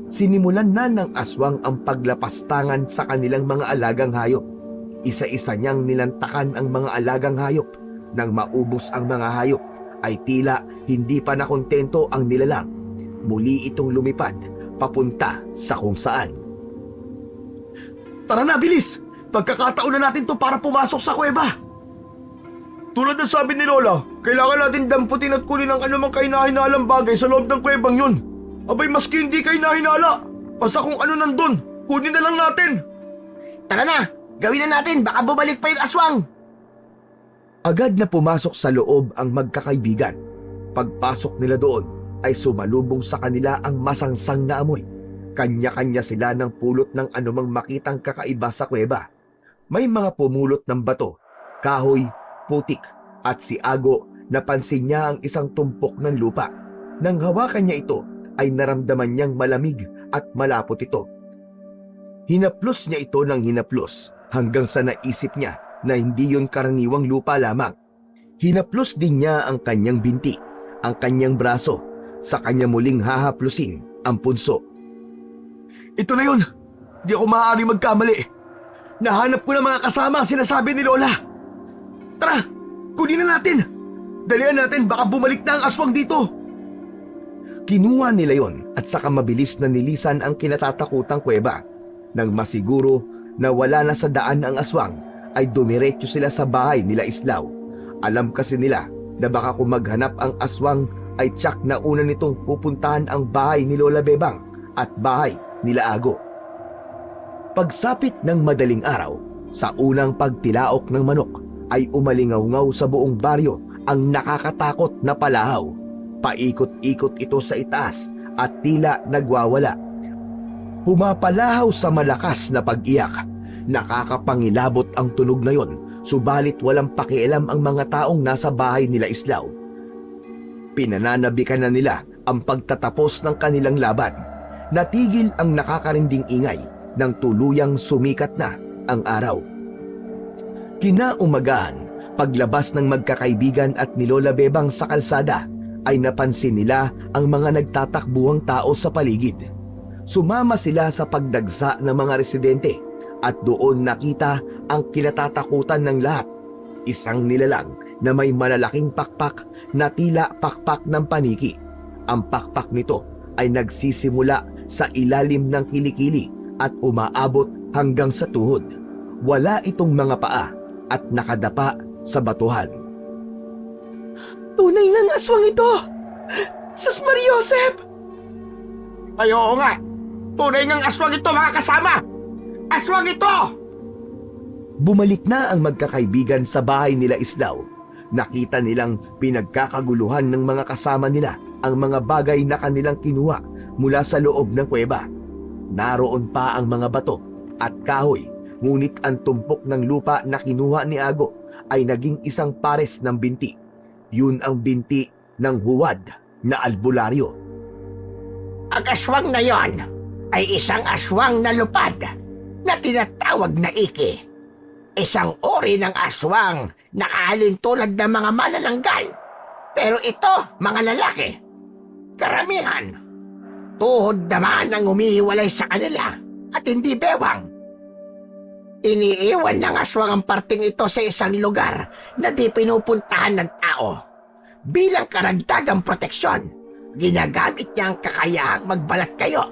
Sinimulan na ng aswang ang paglapastangan sa kanilang mga alagang hayop. Isa-isa niyang nilantakan ang mga alagang hayop. Nang maubos ang mga hayop, ay tila hindi pa nakontento ang nilalang. Muli itong lumipad papunta sa kung saan. Tara na, bilis! Pagkakataon na natin to para pumasok sa kuweba. Tulad ng sabi ni Lola, kailangan natin damputin at kunin ang anumang kahinahinalang bagay sa loob ng kuwebang yun. Abay, maski hindi kahinahinala, basta kung ano nandun, kunin na lang natin. Tara na! Gawin na natin! Baka bumalik pa yung aswang! Agad na pumasok sa loob ang magkakaibigan. Pagpasok nila doon ay sumalubong sa kanila ang masangsang na amoy. Kanya-kanya sila ng pulot ng anumang makitang kakaiba sa kuweba. May mga pumulot ng bato, kahoy, putik, at si Ago napansin niya ang isang tumpok ng lupa. Nang hawakan niya ito, ay naramdaman niyang malamig at malapot ito. Hinaplos niya ito ng hinaplos hanggang sa naisip niya na hindi yun karaniwang lupa lamang. Hinaplos din niya ang kanyang binti, ang kanyang braso, sa kanya muling hahaplusin ang punso. Ito na yun! Di ako maaari magkamali. Nahanap ko na mga kasama ang sinasabi ni Lola. Tara! Kunin na natin! Dalian natin, baka bumalik na ang aswang dito! Kinuha nila yon at saka mabilis na nilisan ang kinatatakutang kuweba. Nang masiguro na wala na sa daan ang aswang, ay dumiretso sila sa bahay nila Islaw. Alam kasi nila na baka kung maghanap ang aswang ay tiyak na una nitong pupuntahan ang bahay ni Lola Bebang at bahay nila Ago. Pagsapit ng madaling araw, sa unang pagtilaok ng manok, ay umalingaw-ngaw sa buong baryo ang nakakatakot na palahaw. Paikot-ikot ito sa itaas at tila nagwawala. Pumapalahaw sa malakas na pag-iyak. Nakakapangilabot ang tunog na yon, subalit walang pakialam ang mga taong nasa bahay nila Islaw. Pinananabikan na nila ang pagtatapos ng kanilang laban. Natigil ang nakakarinding ingay nang tuluyang sumikat na ang araw. Kinaumagahan, paglabas ng magkakaibigan at ni Lola Bebang sa kalsada, ay napansin nila ang mga nagtatakbuhang tao sa paligid. Sumama sila sa pagdagsa ng mga residente at doon nakita ang kinatatakutan ng lahat. Isang nilalang na may malalaking pakpak na tila pakpak ng paniki. Ang pakpak nito ay nagsisimula sa ilalim ng kilikili at umaabot hanggang sa tuhod. Wala itong mga paa at nakadapa sa batuhan. Tunay ng aswang ito! Sus Mariosep! Ay, oo nga. Tunay ng aswang ito, mga kasama. Aswang ito! Bumalik na ang magkakaibigan sa bahay nila Islaw. Nakita nilang pinagkakaguluhan ng mga kasama nila ang mga bagay na kanilang kinuha mula sa loob ng kuweba. Naroon pa ang mga bato at kahoy, ngunit ang tumpok ng lupa na kinuha ni Ago ay naging isang pares ng binti. Yun ang binti ng huwad na albularyo. Ang aswang na yon ay isang aswang na lupad na tinatawag na iki. Isang uri ng aswang na kahalintulad ng mga manananggal. Pero ito, mga lalaki, karamihan, tuhod naman ang umihiwalay sa kanila at hindi bewang. Iniiwan ng aswang ang parting ito sa isang lugar na di pinupuntahan ng tao. Bilang karagdagang proteksyon, ginagamit niya ang kakayahang magbalat kayo.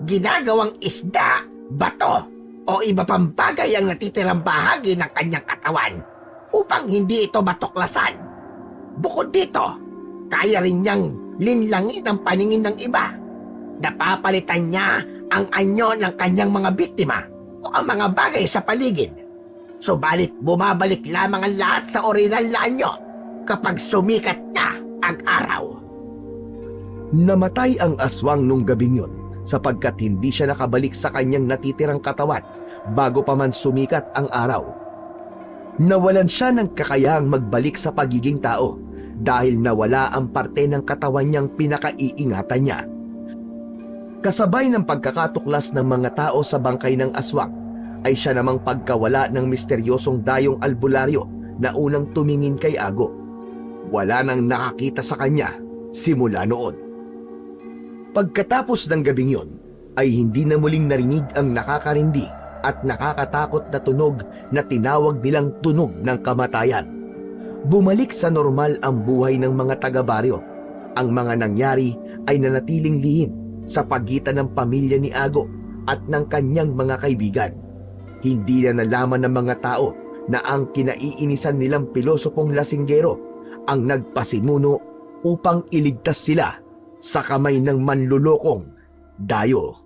Ginagawang isda, bato, o iba pang bagay ang natitirang bahagi ng kanyang katawan. upang hindi ito matuklasan. Bukod dito, kaya rin niyang linlangin ang paningin ng iba. Napapalitan niya ang anyo ng kanyang mga biktima o ang mga bagay sa paligid. Subalit bumabalik lamang ang lahat sa orinal na anyo kapag sumikat na ang araw. Namatay ang aswang nung gabing yun sapagkat hindi siya nakabalik sa kanyang natitirang katawan bago pa man sumikat ang araw. Nawalan siya ng kakayahang magbalik sa pagiging tao dahil nawala ang parte ng katawan niyang pinakaiingatan niya. Kasabay ng pagkakatuklas ng mga tao sa bangkay ng aswang, ay siya namang pagkawala ng misteryosong dayong albularyo na unang tumingin kay Ago. Wala nang nakakita sa kanya simula noon. Pagkatapos ng gabing yon, ay hindi na muling narinig ang nakakarindi at nakakatakot na tunog na tinawag nilang tunog ng kamatayan. Bumalik sa normal ang buhay ng mga taga-baryo. Ang mga nangyari ay nanatiling lihim sa pagitan ng pamilya ni Ago at ng kanyang mga kaibigan. Hindi na nalaman ng mga tao na ang kinaiinisan nilang pilosopong lasinggero ang nagpasimuno upang iligtas sila sa kamay ng manlulokong dayo.